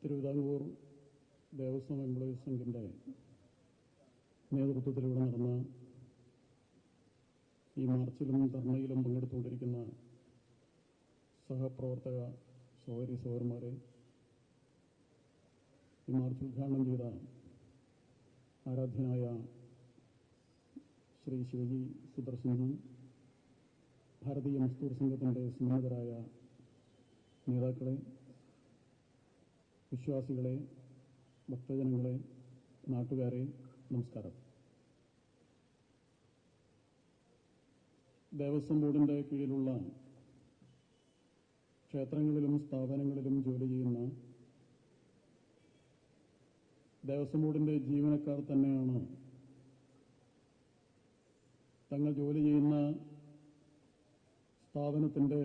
Thiruvithamkoor Devaswom employees സംഘിന്റെ നേതൃത്വത്തിലൂടെ നടന്ന ഈ മാർച്ചിലും ധർണയിലും പങ്കെടുത്തുകൊണ്ടിരിക്കുന്ന സഹപ്രവർത്തക സഹോദരി സഹോദരന്മാരെ, ഈ മാർച്ച് ഉദ്ഘാടനം ചെയ്ത ആരാധ്യനായ ശ്രീ ശിവജി സുദർശൻജി, ഭാരതീയ മസ്ദൂർ സംഘത്തിന്റെ സമ്മതരായ നേതാക്കളെ, വിശ്വാസികളെ, ഭക്തജനങ്ങളെ, നാട്ടുകാരെ, നമസ്കാരം. ദേവസ്വം ബോർഡിന്റെ കീഴിലുള്ള ക്ഷേത്രങ്ങളിലും സ്ഥാപനങ്ങളിലും ജോലി ചെയ്യുന്ന ദേവസ്വം ബോർഡിന്റെ ജീവനക്കാർ തന്നെയാണ് തങ്ങൾ ജോലി ചെയ്യുന്ന സ്ഥാപനത്തിന്റെ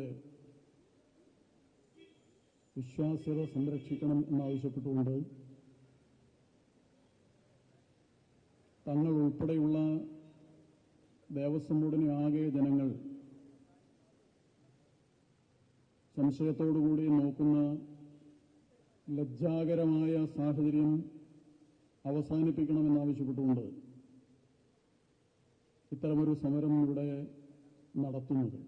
വിശ്വാസ്യത സംരക്ഷിക്കണം എന്നാവശ്യപ്പെട്ടുകൊണ്ട് തങ്ങൾ ഉൾപ്പെടെയുള്ള ദേവസ്വം ബോർഡിനെ ആകെ ജനങ്ങൾ സംശയത്തോടുകൂടി നോക്കുന്ന ലജ്ജാകരമായ സാഹചര്യം അവസാനിപ്പിക്കണമെന്നാവശ്യപ്പെട്ടുകൊണ്ട് ഇത്തരമൊരു സമരം ഇവിടെ നടത്തുന്നത്.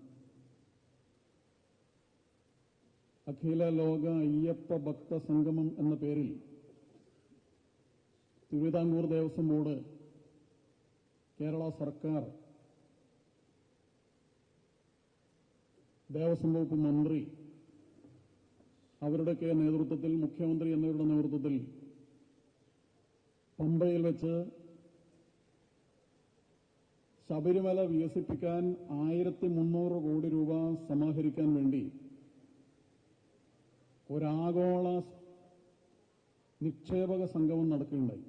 അഖില ലോക അയ്യപ്പ ഭക്ത സംഗമം എന്ന പേരിൽ തിരുവിതാംകൂർ ദേവസ്വം ബോർഡ്, കേരള സർക്കാർ, ദേവസ്വം വകുപ്പ് മന്ത്രി അവരുടെയൊക്കെ നേതൃത്വത്തിൽ, മുഖ്യമന്ത്രി എന്നിവരുടെ നേതൃത്വത്തിൽ പമ്പയിൽ വെച്ച് ശബരിമല വികസിപ്പിക്കാൻ 1300 കോടി രൂപ സമാഹരിക്കാൻ വേണ്ടി ഒരാഗോള നിക്ഷേപക സംഗമം നടക്കുകയുണ്ടായി.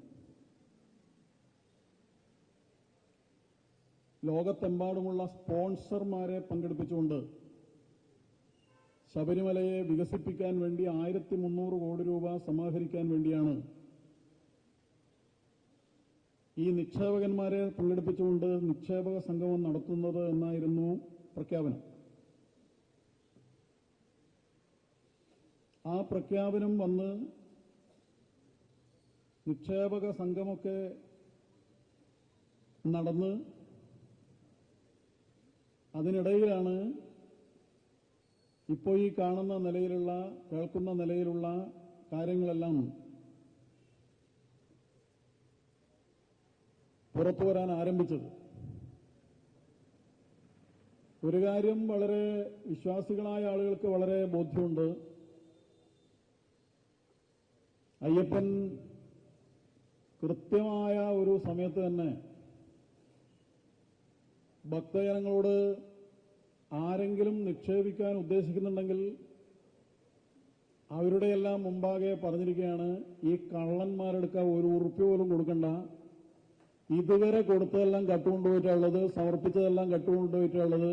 ലോകത്തെമ്പാടുമുള്ള സ്പോൺസർമാരെ പങ്കെടുപ്പിച്ചുകൊണ്ട് ശബരിമലയെ വികസിപ്പിക്കാൻ വേണ്ടി 1300 കോടി രൂപ സമാഹരിക്കാൻ വേണ്ടിയാണ് ഈ നിക്ഷേപകന്മാരെ പങ്കെടുപ്പിച്ചുകൊണ്ട് നിക്ഷേപക സംഗമം നടത്തുന്നത് എന്നായിരുന്നു പ്രഖ്യാപനം. ആ പ്രഖ്യാപനം വന്ന് നിക്ഷേപക സംഗമമൊക്കെ നടന്ന് അതിനിടയിലാണ് ഇപ്പോൾ ഈ കാണുന്ന നിലയിലുള്ള, കേൾക്കുന്ന നിലയിലുള്ള കാര്യങ്ങളെല്ലാം പുറത്തു വരാൻ ആരംഭിച്ചത്. ഒരു കാര്യം വളരെ വിശ്വാസികളായ ആളുകൾക്ക് വളരെ ബോധ്യമുണ്ട്. അയ്യപ്പൻ കൃത്യമായ ഒരു സമയത്ത് തന്നെ ഭക്തജനങ്ങളോട് ആരെങ്കിലും നിക്ഷേപിക്കാൻ ഉദ്ദേശിക്കുന്നുണ്ടെങ്കിൽ അവരുടെയെല്ലാം മുമ്പാകെ പറഞ്ഞിരിക്കുകയാണ്, ഈ കള്ളന്മാരെടുക്കാൻ ഒരു ഉറുപ്പ്യ പോലും കൊടുക്കണ്ട, ഇതുവരെ കൊടുത്തതെല്ലാം കട്ടുകൊണ്ടുപോയിട്ടുള്ളത്, സമർപ്പിച്ചതെല്ലാം കട്ടുകൊണ്ടുപോയിട്ടുള്ളത്,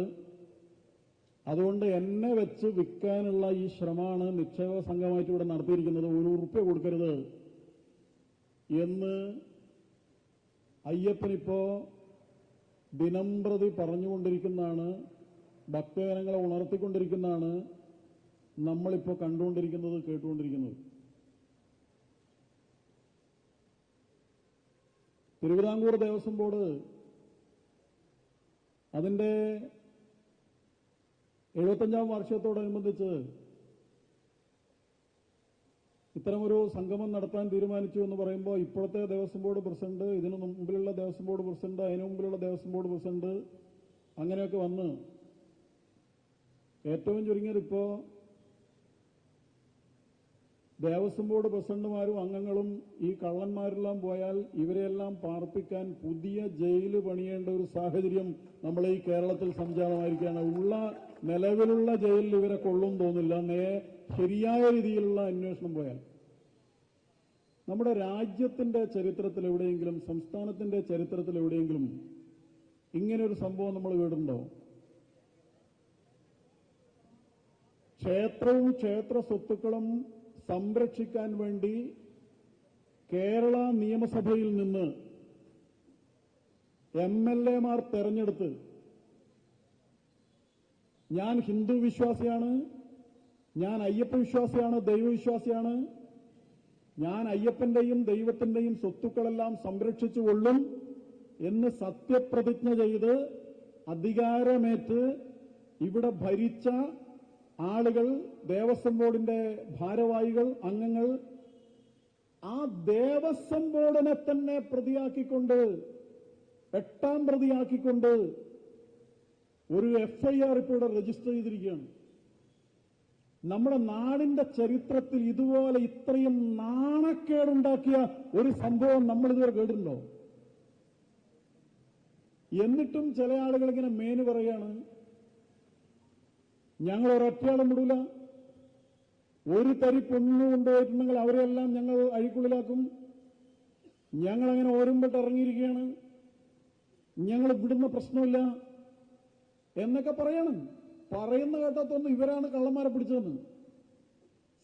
അതുകൊണ്ട് എന്നെ വെച്ച് വിൽക്കാനുള്ള ഈ ശ്രമമാണ് നിക്ഷേപ സംഘമായിട്ട് ഇവിടെ നടത്തിയിരിക്കുന്നത്, ഒരു ഉറുപ്പ്യ കൊടുക്കരുത് എന്ന് അയ്യപ്പനിപ്പോ ദിനംപ്രതി പറഞ്ഞുകൊണ്ടിരിക്കുന്നതാണ്, ഭക്തജനങ്ങളെ ഉണർത്തിക്കൊണ്ടിരിക്കുന്നതാണ് നമ്മളിപ്പോൾ കണ്ടുകൊണ്ടിരിക്കുന്നത്, കേട്ടുകൊണ്ടിരിക്കുന്നത്. തിരുവിതാംകൂർ ദേവസ്വം ബോർഡ് അതിന്റെ 75ാം വാർഷികത്തോടനുബന്ധിച്ച് ഇത്തരമൊരു സംഗമം നടത്താൻ തീരുമാനിച്ചു എന്ന് പറയുമ്പോൾ ഇപ്പോഴത്തെ ദേവസ്വം ബോർഡ് പ്രസിഡന്റ്, ഇതിനു മുമ്പിലുള്ള ദേവസ്വം ബോർഡ് പ്രസിഡന്റ്, അതിനു മുമ്പിലുള്ള ദേവസ്വം ബോർഡ് പ്രസിഡന്റ്, അങ്ങനെയൊക്കെ വന്ന് ഏറ്റവും ചുരുങ്ങിയത് ഇപ്പോ ദേവസ്വം ബോർഡ് പ്രസിഡന്റുമാരും അംഗങ്ങളും ഈ കള്ളന്മാരെല്ലാം പോയാൽ ഇവരെല്ലാം പാർപ്പിക്കാൻ പുതിയ ജയിൽ പണിയേണ്ട ഒരു സാഹചര്യം നമ്മൾ ഈ കേരളത്തിൽ സംജാതമായിരിക്കുകയാണ്. നിലവിലുള്ള ജയിലിൽ ഇവരെ കൊള്ളും തോന്നില്ല, ശരിയായ രീതിയിലുള്ള അന്വേഷണം പോയാൽ. നമ്മുടെ രാജ്യത്തിന്റെ ചരിത്രത്തിൽ എവിടെയെങ്കിലും, സംസ്ഥാനത്തിന്റെ ചരിത്രത്തിൽ എവിടെയെങ്കിലും ഇങ്ങനെയൊരു സംഭവം നമ്മൾ കേട്ടിട്ടുണ്ടോ? ക്ഷേത്രവും ക്ഷേത്ര സ്വത്തുക്കളും സംരക്ഷിക്കാൻ വേണ്ടി കേരള നിയമസഭയിൽ നിന്ന് MLA-മാർ തെരഞ്ഞെടുത്ത്, ഞാൻ ഹിന്ദു വിശ്വാസിയാണ്, ഞാൻ അയ്യപ്പ വിശ്വാസിയാണ്, ദൈവവിശ്വാസിയാണ്, ഞാൻ അയ്യപ്പന്റെയും ദൈവത്തിന്റെയും സ്വത്തുക്കളെല്ലാം സംരക്ഷിച്ചുകൊള്ളും എന്ന് സത്യപ്രതിജ്ഞ ചെയ്ത് അധികാരമേറ്റ് ഇവിടെ ഭരിച്ച ആളുകൾ, ദേവസ്വം ബോർഡിന്റെ ഭാരവാഹികൾ, അംഗങ്ങൾ, ആ ദേവസ്വം ബോർഡിനെ തന്നെ പ്രതിയാക്കിക്കൊണ്ട്, 8ാം പ്രതിയാക്കിക്കൊണ്ട് ഒരു FIR ഇപ്പോൾ ഇവിടെ രജിസ്റ്റർ ചെയ്തിരിക്കുകയാണ്. നമ്മുടെ നാടിന്റെ ചരിത്രത്തിൽ ഇതുപോലെ ഇത്രയും നാണക്കേടുണ്ടാക്കിയ ഒരു സംഭവം നമ്മൾ ഇതുവരെ കേട്ടിട്ടുണ്ടോ? എന്നിട്ടും ചില ആളുകൾ ഇങ്ങനെ മേന് പറയാണ്, ഞങ്ങൾ ഒരൊറ്റയാളും വിടൂല, ഒരു തരി പൊന്നു കൊണ്ടുപോയിട്ടുണ്ടെങ്കിൽ അവരെല്ലാം ഞങ്ങൾ അഴിക്കുള്ളിലാക്കും, ഞങ്ങളങ്ങനെ ഓരുമ്പിട്ട് ഇറങ്ങിയിരിക്കുകയാണ്, ഞങ്ങൾ വിടുന്ന പ്രശ്നമില്ല എന്നൊക്കെ പറയണം. പറയുന്ന കേട്ടത്തൊന്നും ഇവരാണ് കള്ളന്മാരെ പിടിച്ചതെന്ന്.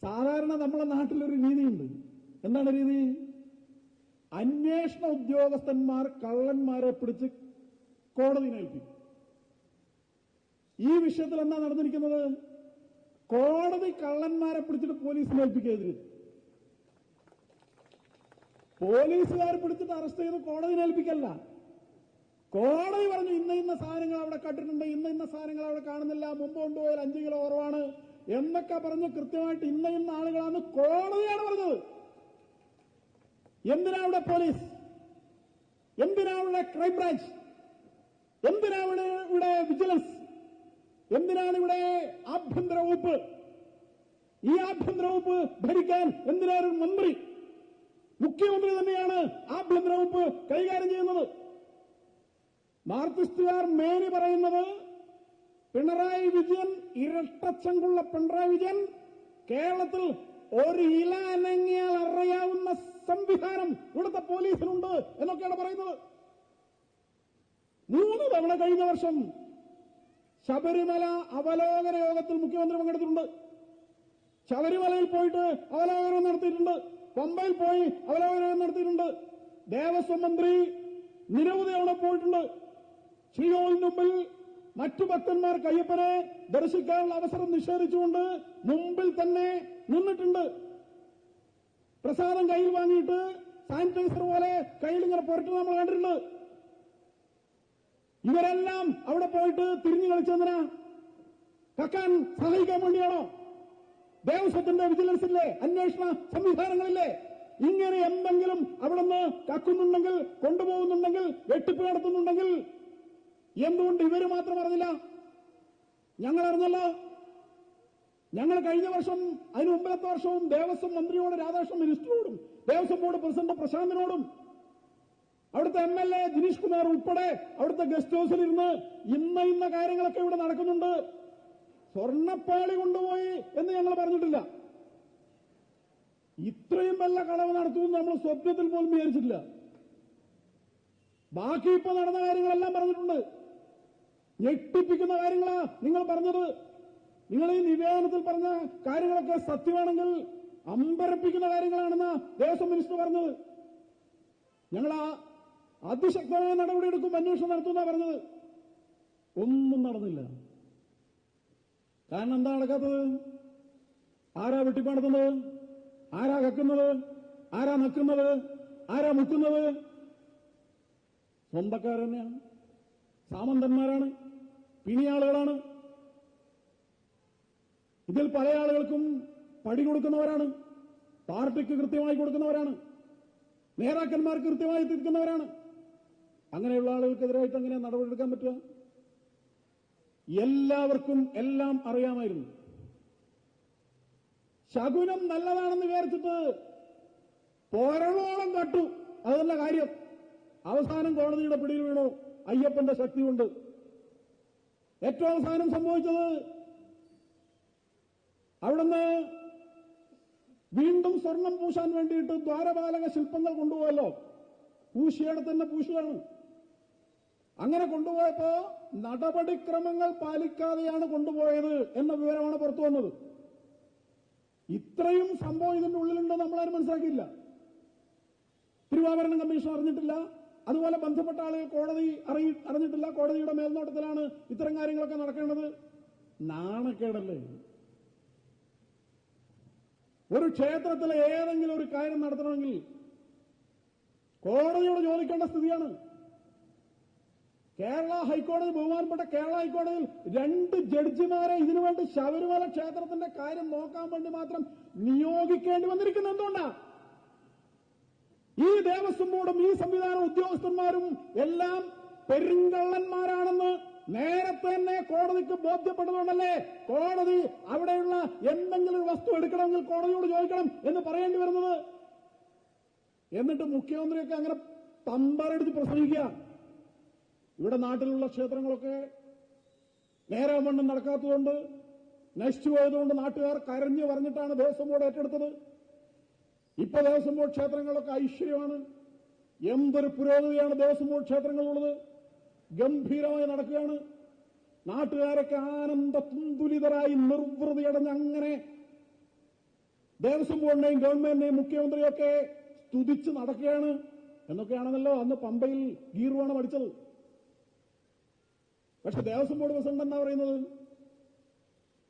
സാധാരണ നമ്മളെ നാട്ടിലൊരു രീതിയുണ്ട്. എന്താണ് രീതി? അന്വേഷണ ഉദ്യോഗസ്ഥന്മാർ കള്ളന്മാരെ പിടിച്ച് കോടതിയിൽ ഏൽപ്പിക്കും. ഈ വിഷയത്തിൽ എന്താ നടന്നിരിക്കുന്നത്? കോടതി കള്ളന്മാരെ പിടിച്ചിട്ട് പോലീസിനെ ഏൽപ്പിക്കരുത്. പോലീസുകാർ പിടിച്ചിട്ട് അറസ്റ്റ് ചെയ്ത് കോടതിയിൽ ഏൽപ്പിക്കല്ല. കോടതി പറഞ്ഞു ഇന്ന സാധനങ്ങൾ അവിടെ കണ്ടിട്ടുണ്ട്, ഇന്ന സാധനങ്ങൾ അവിടെ കാണുന്നില്ല, മുമ്പ് കൊണ്ടുപോയാൽ 5 കിലോ കുറവാണ് എന്നൊക്കെ പറഞ്ഞ് കൃത്യമായിട്ട് ഇന്ന ആളുകളാണ് കോടതിയാണ് പറഞ്ഞത്. എന്തിനാ അവിടെ പോലീസ്? എന്തിനാ ഇവിടെ ക്രൈംബ്രാഞ്ച്? എന്തിനാ ഇവിടെ വിജിലൻസ്? എന്തിനാണ് ഇവിടെ ആഭ്യന്തര വകുപ്പ്? ഈ ആഭ്യന്തര വകുപ്പ് ഭരിക്കാൻ എന്തിനാണ് ഒരു മന്ത്രി? മുഖ്യമന്ത്രി തന്നെയാണ് ആഭ്യന്തര വകുപ്പ് കൈകാര്യം ചെയ്യുന്നത്. മാർക്സിസ്റ്റുകാർ മേനി പറയുന്നത് പിണറായി വിജയൻ, ഇരട്ടച്ചങ്കുള്ള പിണറായി വിജയൻ കേരളത്തിൽ ഒരു ഇല അനങ്ങിയാൽ അറിയാവുന്ന സംവിധാനം ഇവിടുത്തെ പോലീസിനുണ്ട് എന്നൊക്കെയാണ് പറയുന്നത്. 3 തവണ കഴിഞ്ഞ വർഷം ശബരിമല അവലോകന യോഗത്തിൽ മുഖ്യമന്ത്രി പങ്കെടുത്തിട്ടുണ്ട്. ശബരിമലയിൽ പോയിട്ട് അവലോകനം നടത്തിയിട്ടുണ്ട്. പമ്പയിൽ പോയി അവലോകനം നടത്തിയിട്ടുണ്ട്. ദേവസ്വം മന്ത്രി നിരവധി തവണ പോയിട്ടുണ്ട്. ശ്രീകോവിലിന് മുമ്പിൽ മറ്റു ഭക്തന്മാർക്ക് അയ്യപ്പനെ ദർശിക്കാനുള്ള അവസരം നിഷേധിച്ചുകൊണ്ട് മുമ്പിൽ തന്നെ നിന്നിട്ടുണ്ട്. പ്രസാദം കയ്യിൽ വാങ്ങിയിട്ട് സാനിറ്റൈസർ പോലെ കയ്യിൽ ഇങ്ങനെ പുരട്ട് നമ്മൾ കണ്ടിട്ടുണ്ട്. ഇവരെല്ലാം അവിടെ പോയിട്ട് തിരിഞ്ഞു കളിച്ചെന്തിനാ? കക്കാൻ സഹായിക്കാൻ വേണ്ടിയാണോ? ദേവസ്വത്തിന്റെ വിജിലൻസില്ലേ, അന്വേഷണ സംവിധാനങ്ങളില്ലേ? ഇങ്ങനെ എന്തെങ്കിലും അവിടെ നിന്ന് കക്കുന്നുണ്ടെങ്കിൽ, കൊണ്ടുപോകുന്നുണ്ടെങ്കിൽ, വെട്ടിപ്പ് നടത്തുന്നുണ്ടെങ്കിൽ എന്തുകൊണ്ട് ഇവര് മാത്രം അറിഞ്ഞില്ല? ഞങ്ങൾ അറിഞ്ഞല്ലോ. ഞങ്ങൾ കഴിഞ്ഞ വർഷം, അതിന് മുമ്പത്തെ വർഷവും ദേവസ്വം മന്ത്രിയോട്, രാധാകൃഷ്ണൻ മിനിസ്റ്ററോടും, ദേവസ്വം ബോർഡ് പ്രസിഡന്റ് പ്രശാന്തിനോടും, അവിടുത്തെ MLA ജിനീഷ് കുമാർ ഉൾപ്പെടെ അവിടുത്തെ ഗസ്റ്റ് ഹൌസിലിരുന്ന് ഇന്ന കാര്യങ്ങളൊക്കെ ഇവിടെ നടക്കുന്നുണ്ട്, സ്വർണ്ണപ്പാളി കൊണ്ടുപോയി എന്ന് ഞങ്ങൾ പറഞ്ഞിട്ടില്ല. ഇത്രയും വല്ല കളവ് നടത്തുമെന്ന് നമ്മൾ സ്വപ്നത്തിൽ പോലും വിചാരിച്ചിട്ടില്ല. ബാക്കി ഇപ്പൊ നടന്ന കാര്യങ്ങളെല്ലാം പറഞ്ഞിട്ടുണ്ട്. ഞെട്ടിപ്പിക്കുന്ന കാര്യങ്ങളാ നിങ്ങൾ പറഞ്ഞത്. നിങ്ങൾ ഈ നിവേദനത്തിൽ പറഞ്ഞ കാര്യങ്ങളൊക്കെ സത്യമാണെങ്കിൽ അമ്പരപ്പിക്കുന്ന കാര്യങ്ങളാണെന്ന് ദേവസ്വം മിനിസ്റ്റർ പറഞ്ഞത്. ഞങ്ങൾ അതിശക്തമായ നടപടിയെടുക്കും, അന്വേഷണം നടത്തുന്ന പറഞ്ഞത്. ഒന്നും നടന്നില്ല. കാരണം എന്താ നടക്കാത്തത്? ആരാ വെട്ടിപ്പാടുന്നത്? ആരാ കക്കുന്നത്? ആരാ നക്കുന്നത്? ആരാ മുക്കുന്നത്? സ്വന്തക്കാർ തന്നെയാണ്, സാമന്തന്മാരാണ്, പിണിയാളുകളാണ്. ഇതിൽ പല ആളുകൾക്കും പടി കൊടുക്കുന്നവരാണ്, പാർട്ടിക്ക് കൃത്യമായി കൊടുക്കുന്നവരാണ്, നേതാക്കന്മാർക്ക് കൃത്യമായി തിരിക്കുന്നവരാണ്. അങ്ങനെയുള്ള ആളുകൾക്കെതിരായിട്ട് അങ്ങനെ നടപടിയെടുക്കാൻ പറ്റുക? എല്ലാവർക്കും എല്ലാം അറിയാമായിരുന്നു. ശകുനം നല്ലതാണെന്ന് വിചാരിച്ചിട്ട് പോരളോളം കട്ടു. അതല്ല കാര്യം. അവസാനം കോടതിയുടെ പിടിയിൽ വീണു അയ്യപ്പന്റെ ശക്തി കൊണ്ട്. ഏറ്റവും അവസാനം സംഭവിച്ചത് അവിടുന്ന് വീണ്ടും സ്വർണം പൂശാൻ വേണ്ടിയിട്ട് ദ്വാരപാലക ശില്പങ്ങൾ കൊണ്ടുപോയല്ലോ. പൂശിയുടെ തന്നെ പൂശുകയാണ്. അങ്ങനെ കൊണ്ടുപോയപ്പോ നടപടിക്രമങ്ങൾ പാലിക്കാതെയാണ് കൊണ്ടുപോയത് എന്ന വിവരമാണ് പുറത്തു വന്നത്. ഇത്രയും സംഭവം ഇതിന്റെ ഉള്ളിലുണ്ടോ നമ്മളാരും മനസ്സിലാക്കിയില്ല. തിരുവാഭരണം കമ്മീഷൻ അറിഞ്ഞിട്ടില്ല. അതുപോലെ ബന്ധപ്പെട്ട ആളുകൾ കോടതി അറിഞ്ഞിട്ടില്ല. കോടതിയുടെ മേൽനോട്ടത്തിലാണ് ഇത്തരം കാര്യങ്ങളൊക്കെ നടക്കേണ്ടത്. നാണക്കേടല്ലേ? ഒരു ക്ഷേത്രത്തിലെ ഏതെങ്കിലും ഒരു കാര്യം നടത്തണമെങ്കിൽ കോടതിയോട് ചോദിക്കേണ്ട സ്ഥിതിയാണ്. കേരള ഹൈക്കോടതി, ബഹുമാനപ്പെട്ട കേരള ഹൈക്കോടതിയിൽ 2 ജഡ്ജിമാരെ ഇതിനുവേണ്ടി ശബരിമല ക്ഷേത്രത്തിന്റെ കാര്യം നോക്കാൻ വേണ്ടി മാത്രം നിയോഗിക്കേണ്ടി വന്നിരിക്കുന്നത് എന്തുകൊണ്ടാ? ഈ ദേവസ്വം ബോർഡും ഈ സംവിധാന ഉദ്യോഗസ്ഥന്മാരും എല്ലാം പെരുങ്കള്ളന്മാരാണെന്ന് നേരത്തെ തന്നെ കോടതിക്ക് ബോധ്യപ്പെട്ടതുകൊണ്ടല്ലേ കോടതി അവിടെയുള്ള എന്തെങ്കിലും ഒരു വസ്തു എടുക്കണമെങ്കിൽ കോടതിയോട് ചോദിക്കണം എന്ന് പറയേണ്ടി വരുന്നത്. എന്നിട്ട് മുഖ്യമന്ത്രിയൊക്കെ അങ്ങനെ തമ്പറെടുത്ത് പ്രസംഗിക്കുക. ഇവിടെ നാട്ടിലുള്ള ക്ഷേത്രങ്ങളൊക്കെ നേരാവണ്ണം നടക്കാത്തതുകൊണ്ട്, നശിച്ചു പോയതുകൊണ്ട് നാട്ടുകാർ കരഞ്ഞു പറഞ്ഞിട്ടാണ് ദേവസ്വം ബോർഡ് ഏറ്റെടുത്തത്. ഇപ്പൊ ദേവസ്വം ബോർഡ് ക്ഷേത്രങ്ങളൊക്കെ ഐശ്വര്യമാണ്. എന്തൊരു പുരോഗതിയാണ് ദേവസ്വം ബോർഡ് ക്ഷേത്രങ്ങളുള്ളത്. ഗംഭീരമായി നടക്കുകയാണ്. നാട്ടുകാരൊക്കെ ആനന്ദ തുന്തുലിതരായി നിർവൃതിയടഞ്ഞ് അങ്ങനെ ദേവസ്വം ബോർഡിനെയും ഗവൺമെന്റിനെയും മുഖ്യമന്ത്രിയൊക്കെ സ്തുതിച്ച് നടക്കുകയാണ്. എന്നൊക്കെയാണെന്നല്ലോ അന്ന് പമ്പയിൽ ഗീർവാണം അടിച്ചത്. പക്ഷെ ദേവസ്വം ബോർഡ് പ്രസിഡന്റ് എന്താ പറയുന്നത്?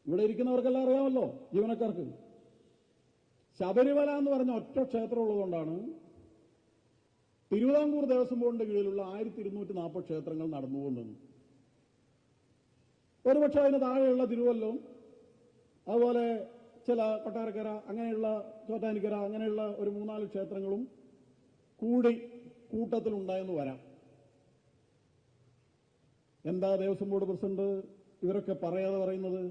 ഇവിടെ ഇരിക്കുന്നവർക്കെല്ലാം അറിയാമല്ലോ, ജീവനക്കാർക്ക്. ശബരിമല എന്ന് പറഞ്ഞ ഒറ്റ ക്ഷേത്രം ഉള്ളതുകൊണ്ടാണ് തിരുവിതാംകൂർ ദേവസ്വം ബോർഡിന്റെ കീഴിലുള്ള 1240 ക്ഷേത്രങ്ങൾ നടന്നു പോകുന്നത്. ഒരുപക്ഷെ അതിന് താഴെയുള്ള തിരുവല്ലവും അതുപോലെ ചില കൊട്ടാരക്കര, അങ്ങനെയുള്ള ചോറ്റാനിക്കര, അങ്ങനെയുള്ള ഒരു 3-4 ക്ഷേത്രങ്ങളും കൂടി കൂട്ടത്തിലുണ്ടായെന്ന് വരാം. എന്താ ദേവസ്വം ബോർഡ് പ്രസിഡന്റ് ഇവരൊക്കെ പറയാതെ പറയുന്നത്?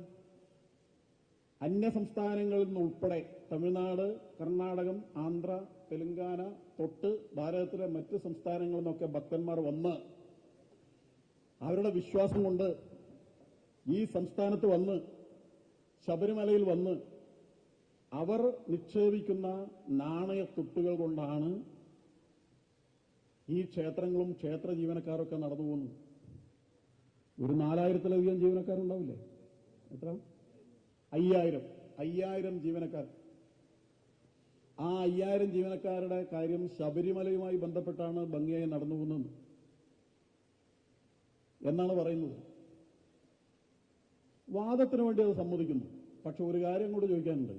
അന്യ സംസ്ഥാനങ്ങളിൽ നിന്നുൾപ്പെടെ തമിഴ്നാട്, കർണാടകം, ആന്ധ്ര, തെലങ്കാന തൊട്ട് ഭാരതത്തിലെ മറ്റ് സംസ്ഥാനങ്ങളിൽ നിന്നൊക്കെ ഭക്തന്മാർ വന്ന് അവരുടെ വിശ്വാസം കൊണ്ട് ഈ സംസ്ഥാനത്ത് വന്ന് ശബരിമലയിൽ വന്ന് അവർ നിക്ഷേപിക്കുന്ന നാണയത്തുട്ടുകൾ കൊണ്ടാണ് ഈ ക്ഷേത്രങ്ങളും ക്ഷേത്ര ജീവനക്കാരൊക്കെ നടന്നു പോകുന്നത്. ഒരു 4000-ലധികം ജീവനക്കാരുണ്ടാവില്ലേ? എത്ര? 5000 ജീവനക്കാർ. ആ 5000 ജീവനക്കാരുടെ കാര്യം ശബരിമലയുമായി ബന്ധപ്പെട്ടാണ് ഭംഗിയായി നടന്നു പോകുന്നത് എന്നാണ് പറയുന്നത്. വാദത്തിന് വേണ്ടി അത് സമ്മതിക്കുന്നു. പക്ഷെ ഒരു കാര്യം കൂടി ചോദിക്കാനുണ്ട്.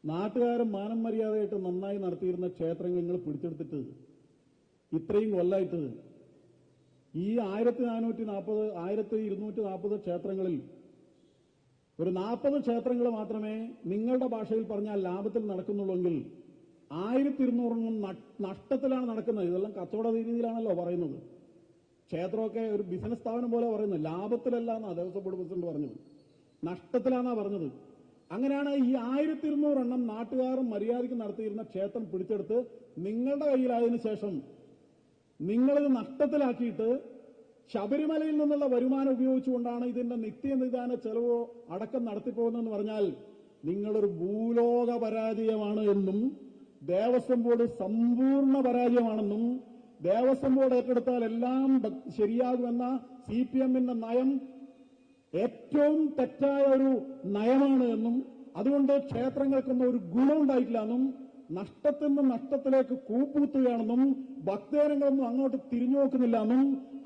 നാട്ടുകാരൻ മാനം മര്യാദയായിട്ട് നന്നായി നടത്തിയിരുന്ന ക്ഷേത്രങ്ങൾ നിങ്ങൾ പിടിച്ചെടുത്തിട്ട് ഇത്രയും കൊല്ലായിട്ട് ഈ 1240 ക്ഷേത്രങ്ങളിൽ ഒരു 40 ക്ഷേത്രങ്ങൾ മാത്രമേ നിങ്ങളുടെ ഭാഷയിൽ പറഞ്ഞാൽ ലാഭത്തിൽ നടക്കുന്നുള്ളെങ്കിൽ 1200 നഷ്ടത്തിലാണ് നടക്കുന്നത്. ഇതെല്ലാം കച്ചവട രീതിയിലാണല്ലോ പറയുന്നത്. ക്ഷേത്രമൊക്കെ ഒരു ബിസിനസ് സ്ഥാപനം പോലെ പറയുന്നത്. ലാഭത്തിലല്ല എന്നാ ദേവസ്വം ബോർഡ് പ്രസിഡന്റ് പറഞ്ഞത്, നഷ്ടത്തിലാണെന്നാ പറഞ്ഞത്. അങ്ങനെയാണ് ഈ 1200 നാട്ടുകാർ മര്യാദയ്ക്ക് നടത്തിയിരുന്ന ക്ഷേത്രം പിടിച്ചെടുത്ത് നിങ്ങളുടെ കയ്യിലായതിനു ശേഷം നിങ്ങളിത് നഷ്ടത്തിലാക്കിയിട്ട് ശബരിമലയിൽ നിന്നുള്ള വരുമാനം ഉപയോഗിച്ചുകൊണ്ടാണ് ഇതിന്റെ നിത്യനിദാന ചെലവോ അടക്കം നടത്തിപ്പോകുന്നതെന്ന് പറഞ്ഞാൽ നിങ്ങളൊരു ഭൂലോക പരാജയമാണ് എന്നും ദേവസ്വം ബോർഡ് സമ്പൂർണ്ണ പരാജയമാണെന്നും ദേവസ്വം ബോർഡ് ഏറ്റെടുത്താൽ എല്ലാം ശരിയാകുമെന്ന CPM-ന്റെ നയം ഏറ്റവും തെറ്റായ ഒരു നയമാണ് എന്നും അതുകൊണ്ട് ക്ഷേത്രങ്ങൾക്കൊന്നും ഒരു ഗുണമുണ്ടായിട്ടില്ല എന്നും നഷ്ടത്തിൽ നിന്ന് നഷ്ടത്തിലേക്ക് കൂപ്പുകുത്തുകയാണെന്നും ഭക്തജനങ്ങളൊന്നും അങ്ങോട്ട് തിരിഞ്ഞു നോക്കുന്നില്ല എന്നും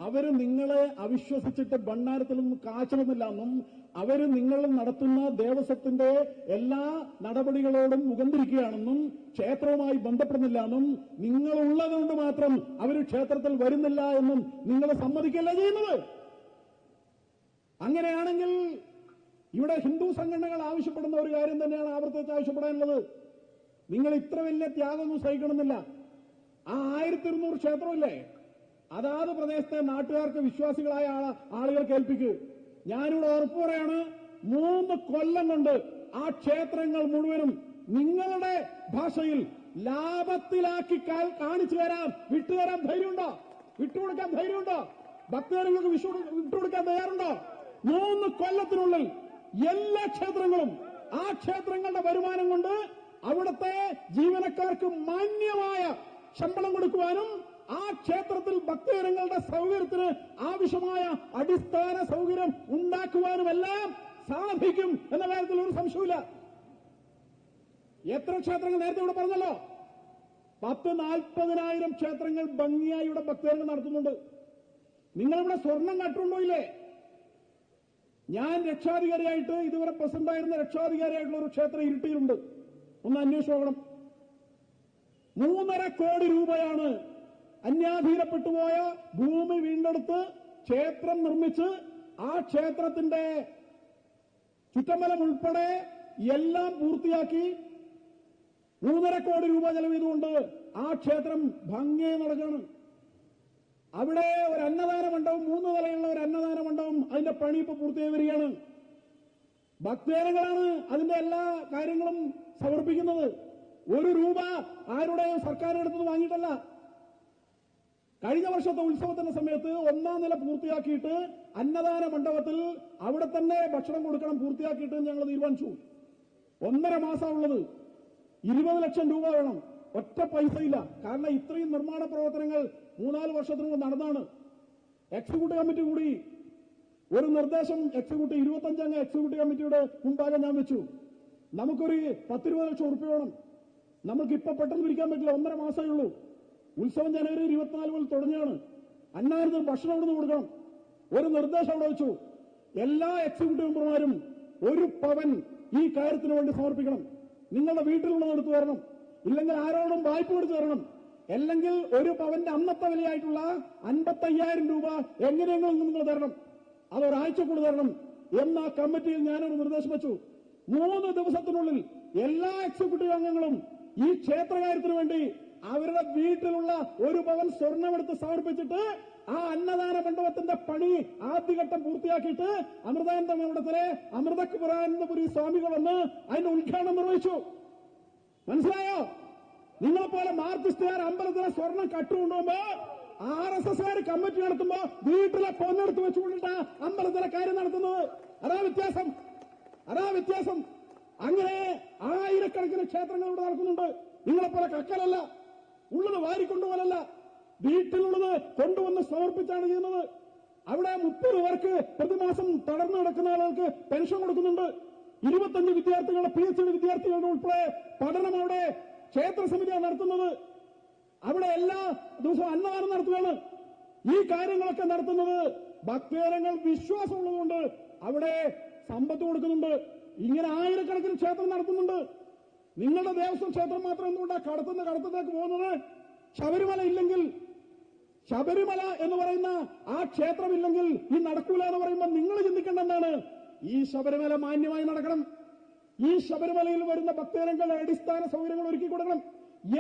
അവര് നിങ്ങളെ അവിശ്വസിച്ചിട്ട് ഭണ്ഡാരത്തിൽ നിന്നും കാച്ചണമെന്നില്ല എന്നും അവര് നിങ്ങൾ നടത്തുന്ന ദേവസ്വത്തിന്റെ എല്ലാ നടപടികളോടും മുഖംതിരിക്കുകയാണെന്നും ക്ഷേത്രവുമായി ബന്ധപ്പെടുന്നില്ല എന്നും നിങ്ങളുള്ളതുകൊണ്ട് മാത്രം അവർ ക്ഷേത്രത്തിൽ വരുന്നില്ല എന്നും നിങ്ങൾ സമ്മതിക്കല്ല ചെയ്യുന്നത്. അങ്ങനെയാണെങ്കിൽ ഇവിടെ ഹിന്ദു സംഘടനകൾ ആവശ്യപ്പെടുന്ന ഒരു കാര്യം തന്നെയാണ് ആവർത്തിച്ച് ആവശ്യപ്പെടാനുള്ളത്. നിങ്ങൾ ഇത്ര വലിയ ത്യാഗമൊന്നും സഹിക്കണമെന്നില്ല. ആ 1200 ക്ഷേത്രമില്ലേ, അതാത് പ്രദേശത്തെ നാട്ടുകാർക്ക് വിശ്വാസികളായ ആളുകൾക്ക് ഏൽപ്പിക്കുക. ഞാനിവിടെ ഉറപ്പു പറയാണ്, 3 കൊല്ലം കൊണ്ട് ആ ക്ഷേത്രങ്ങൾ മുഴുവനും നിങ്ങളുടെ ഭാഷയിൽ ലാഭത്തിലാക്കി കാണിച്ചു തരാം. വിട്ടുതരാൻ ധൈര്യമുണ്ടോ? വിട്ടുകൊടുക്കാൻ ധൈര്യമുണ്ടോ? ഭക്തജനങ്ങൾക്ക് വിട്ടുകൊടുക്കാൻ തയ്യാറുണ്ടോ? 3 കൊല്ലത്തിനുള്ളിൽ എല്ലാ ക്ഷേത്രങ്ങളും ആ ക്ഷേത്രങ്ങളുടെ വരുമാനം കൊണ്ട് അവിടുത്തെ ജീവനക്കാർക്ക് മാന്യമായ ശമ്പളം കൊടുക്കുവാനും ആ ക്ഷേത്രത്തിൽ ഭക്തജനങ്ങളുടെ സൗകര്യത്തിന് ആവശ്യമായ അടിസ്ഥാന സൗകര്യം ഉണ്ടാക്കുവാനുമെല്ലാം സാധിക്കും എന്ന കാര്യത്തിൽ ഒരു സംശയമില്ല. എത്ര ക്ഷേത്രങ്ങൾ നേരത്തെ ഇവിടെ പറഞ്ഞല്ലോ, 10,000-40,000 ക്ഷേത്രങ്ങൾ ഭംഗിയായി ഇവിടെ ഭക്തജനങ്ങൾ നടത്തുന്നുണ്ട്. നിങ്ങളിവിടെ സ്വർണം കട്ടുണ്ടോ ഇല്ലേ? ഞാൻ രക്ഷാധികാരിയായിട്ട് ഇതുവരെ പ്രസിഡന്റായിരുന്ന രക്ഷാധികാരിയായിട്ടുള്ള ഒരു ക്ഷേത്രം ഇരിട്ടിയിലുണ്ട്. ഒന്ന് അന്വേഷിച്ച് നോക്കണം. 3.5 കോടി രൂപയാണ് അന്യാധീനപ്പെട്ടുപോയ ഭൂമി വീണ്ടെടുത്ത് ക്ഷേത്രം നിർമ്മിച്ച് ആ ക്ഷേത്രത്തിന്റെ ചുറ്റമ്പലം ഉൾപ്പെടെ എല്ലാം പൂർത്തിയാക്കി 3.5 കോടി രൂപ ചെലവ് ചെയ്തുകൊണ്ട് ആ ക്ഷേത്രം ഭംഗിയായി നടക്കുകയാണ്. അവിടെ ഒരു അന്നദാന മണ്ഡപം, 3 നിലയുള്ള ഒരു അന്നദാന മണ്ഡപം, അതിന്റെ പണി ഇപ്പൊ പൂർത്തിയായി വരികയാണ്. ഭക്തജനങ്ങളാണ് അതിന്റെ എല്ലാ കാര്യങ്ങളും സമർപ്പിക്കുന്നത്. 1 രൂപ ആരുടെയും സർക്കാരിന്റെ അടുത്ത് വാങ്ങിയിട്ടല്ല. കഴിഞ്ഞ വർഷത്തെ ഉത്സവത്തിന്റെ സമയത്ത് 1ാം നില പൂർത്തിയാക്കിയിട്ട് അന്നദാന മണ്ഡപത്തിൽ അവിടെ തന്നെ ഭക്ഷണം കൊടുക്കണം പൂർത്തിയാക്കിയിട്ട് ഞങ്ങൾ തീരുമാനിച്ചു. 1.5 മാസമുള്ളത് 20 ലക്ഷം രൂപ വേണം. ഒറ്റ പൈസയില്ല. കാരണം ഇത്രയും നിർമ്മാണ പ്രവർത്തനങ്ങൾ 3-4 വർഷത്തിന് മുമ്പ് നടന്നാണ്. എക്സിക്യൂട്ടീവ് കമ്മിറ്റി കൂടി ഒരു നിർദ്ദേശം 25 അംഗ എക്സിക്യൂട്ടീവ് കമ്മിറ്റിയുടെ മുമ്പാകെ ഞാൻ വെച്ചു. നമുക്കൊരു 10-20 ലക്ഷം ഉറുപ്പിക വേണം. നമുക്കിപ്പോ പെട്ടെന്ന് പിരിക്കാൻ പറ്റില്ല. 1.5 മാസമേ ഉള്ളൂ. ഉത്സവം ജനുവരി 24 മുതൽ തുടങ്ങിയാണ്. അന്നായിരത്തിന് ഭക്ഷണം അവിടെ നിന്ന് കൊടുക്കണം. ഒരു നിർദ്ദേശം അവിടെ വെച്ചു. എല്ലാ എക്സിക്യൂട്ടീവ് മെമ്പർമാരും 1 പവൻ ഈ കാര്യത്തിന് വേണ്ടി സമർപ്പിക്കണം. നിങ്ങളുടെ വീട്ടിലുള്ളത് എടുത്തു തരണം, ഇല്ലെങ്കിൽ ആരോടും വായ്പ കൊടുത്തു തരണം, അല്ലെങ്കിൽ 1 പവന്റെ അന്നത്തെ വിലയായിട്ടുള്ള 55,000 രൂപ എങ്ങനെയെങ്കിലും നിങ്ങൾ തരണം, അതൊരാഴ്ചക്കുള്ളിൽ തരണം എന്ന കമ്മിറ്റിയിൽ ഞാനൊരു നിർദ്ദേശം വെച്ചു. 3 ദിവസത്തിനുള്ളിൽ എല്ലാ എക്സിക്യൂട്ടീവ് അംഗങ്ങളും ഈ ക്ഷേത്രകാര്യത്തിന് വേണ്ടി അവരുടെ വീട്ടിലുള്ള 1 പവൻ സ്വർണ്ണമെടുത്ത് സമർപ്പിച്ചിട്ട് ആ അന്നദാന മണ്ഡപത്തിന്റെ പണി ആദ്യഘട്ടം പൂർത്തിയാക്കിയിട്ട് അമൃതാനന്ദ മണ്ഡപത്തിലെ അമൃതപുരാനന്ദപുരി സ്വാമികൾ വന്ന് അതിന്റെ ഉദ്ഘാടനം നിർവഹിച്ചു. മനസ്സിലായോ? നിങ്ങളെപ്പോലെ മാർക്സിസ്റ്റുകാർ അമ്പലത്തിലെ സ്വർണം കട്ടുകൊണ്ടുപോകുമ്പോ RSSകാർ കമ്മിറ്റി നടത്തുമ്പോ വീട്ടിലെ പൊന്നെടുത്ത് വെച്ചുകൊണ്ടിട്ടാ അമ്പലത്തിലെ കാര്യം നടത്തുന്നത്. അതാ വ്യത്യാസം, അതാ വ്യത്യാസം. അങ്ങനെ ആയിരക്കണക്കിന് ക്ഷേത്രങ്ങൾ ഇവിടെ നടക്കുന്നുണ്ട്. നിങ്ങളെപ്പോലെ കക്കലല്ല, ഉള്ളത് വാരിക്കൊണ്ടുപോലല്ല, വീട്ടിലുള്ളത് കൊണ്ടുവന്ന് സമർപ്പിച്ചാണ് ചെയ്യുന്നത്. അവിടെ 30 പേർക്ക് പ്രതിമാസം തളർന്നു കിടക്കുന്ന ആളുകൾക്ക് പെൻഷൻ കൊടുക്കുന്നുണ്ട്. 25 വിദ്യാർത്ഥികളുടെ PhD വിദ്യാർത്ഥികളുടെ ഉൾപ്പെടെ പഠനം അവിടെ ക്ഷേത്ര സമിതിയാണ് നടത്തുന്നത്. അവിടെ എല്ലാ ദിവസവും അന്നദാനം നടത്തുകയാണ്. ഈ കാര്യങ്ങളൊക്കെ നടത്തുന്നത് ഭക്തജനങ്ങൾ വിശ്വാസമുള്ളതുകൊണ്ട് അവിടെ സമ്പത്ത് കൊടുക്കുന്നുണ്ട്. ഇങ്ങനെ ആയിരക്കണക്കിന് ക്ഷേത്രം നടത്തുന്നുണ്ട്. നിങ്ങളുടെ ദേവസ്വം ക്ഷേത്രം മാത്രം എന്തുകൊണ്ടാണ് കടത്തേക്ക് പോകുന്നത്? ശബരിമല ഇല്ലെങ്കിൽ, ശബരിമല എന്ന് പറയുന്ന ആ ക്ഷേത്രമില്ലെങ്കിൽ ഈ നടക്കൂല എന്ന് പറയുമ്പോൾ നിങ്ങൾ ചിന്തിക്കേണ്ട എന്താണ്? ഈ ശബരിമല മാന്യമായി നടക്കണം. ഈ ശബരിമലയിൽ വരുന്ന ഭക്തജനങ്ങളുടെ അടിസ്ഥാന സൗകര്യങ്ങൾ ഒരുക്കി കൊടുക്കണം.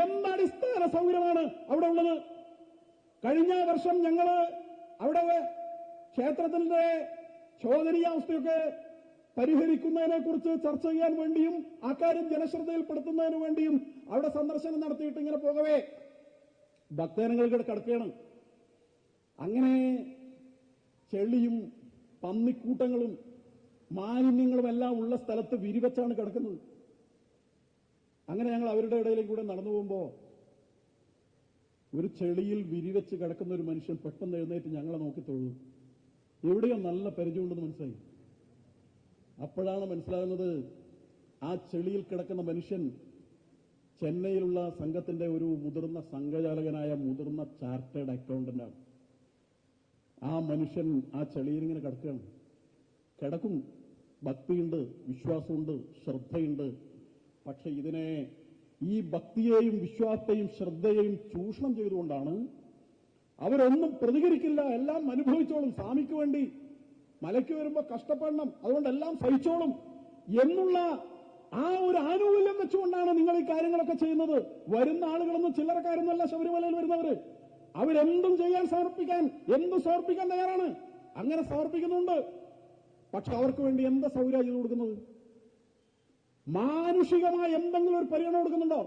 എന്തടിസ്ഥാന സൗകര്യമാണ് അവിടെ ഉള്ളത്? കഴിഞ്ഞ വർഷം ഞങ്ങൾ അവിടെ ക്ഷേത്രത്തിന്റെ ശോചനീയാവസ്ഥയൊക്കെ പരിഹരിക്കുന്നതിനെ കുറിച്ച് ചർച്ച ചെയ്യാൻ വേണ്ടിയും ആ കാര്യം ജനശ്രദ്ധയിൽപ്പെടുത്തുന്നതിന് വേണ്ടിയും അവിടെ സന്ദർശനം നടത്തിയിട്ട് ഇങ്ങനെ പോകവേ ഭക്തജനങ്ങൾക്ക് കിടക്കുകയാണ്. അങ്ങനെ ചെളിയും പന്നിക്കൂട്ടങ്ങളും മാലിന്യങ്ങളും എല്ലാം ഉള്ള സ്ഥലത്ത് വിരിവച്ചാണ് കിടക്കുന്നത്. അങ്ങനെ ഞങ്ങൾ അവരുടെ ഇടയിലേക്ക് കൂടെ നടന്നു പോകുമ്പോ ഒരു ചെളിയിൽ വിരിവെച്ച് കിടക്കുന്ന ഒരു മനുഷ്യൻ പെട്ടെന്ന് എഴുന്നേറ്റ് ഞങ്ങളെ നോക്കി തൊഴുതു. എവിടെയോ നല്ല പരിചയമുണ്ടെന്ന് മനസ്സിലായി. അപ്പോഴാണ് മനസ്സിലാകുന്നത് ആ ചെളിയിൽ കിടക്കുന്ന മനുഷ്യൻ ചെന്നൈയിലുള്ള സംഘത്തിന്റെ ഒരു മുതിർന്ന സംഘചാലകനായ മുതിർന്ന ചാർട്ടേഡ് അക്കൗണ്ടന്റാണ്. ആ മനുഷ്യൻ ആ ചെളിയിൽ ഇങ്ങനെ കിടക്കുകയാണ്. കിടക്കും, ഭക്തിയുണ്ട്, വിശ്വാസമുണ്ട്, ശ്രദ്ധയുണ്ട്. പക്ഷെ ഇതിനെ, ഈ ഭക്തിയെയും വിശ്വാസത്തെയും ശ്രദ്ധയെയും ചൂഷണം ചെയ്തുകൊണ്ടാണ് അവരൊന്നും പ്രതികരിക്കില്ല, എല്ലാം അനുഭവിച്ചോളും, സ്വാമിക്ക് വേണ്ടി മലയ്ക്ക് വരുമ്പോ കഷ്ടപ്പെടണം, അതുകൊണ്ടെല്ലാം സഹിച്ചോളും എന്നുള്ള ആ ഒരു ആനുകൂല്യം വെച്ചുകൊണ്ടാണ് നിങ്ങൾ ഈ കാര്യങ്ങളൊക്കെ ചെയ്യുന്നത്. വരുന്ന ആളുകളൊന്നും ചില്ലറക്കാരൊന്നുമല്ല ശബരിമലയിൽ വരുന്നവര്. അവരെന്തും ചെയ്യാൻ എന്തും സമർപ്പിക്കാൻ തയ്യാറാണ്. അങ്ങനെ സമർപ്പിക്കുന്നുണ്ട്. പക്ഷെ അവർക്ക് വേണ്ടി എന്താ സൗകര്യം ചെയ്തു കൊടുക്കുന്നത്? മാനുഷികമായ എന്തെങ്കിലും ഒരു പരിഗണന കൊടുക്കുന്നുണ്ടോ?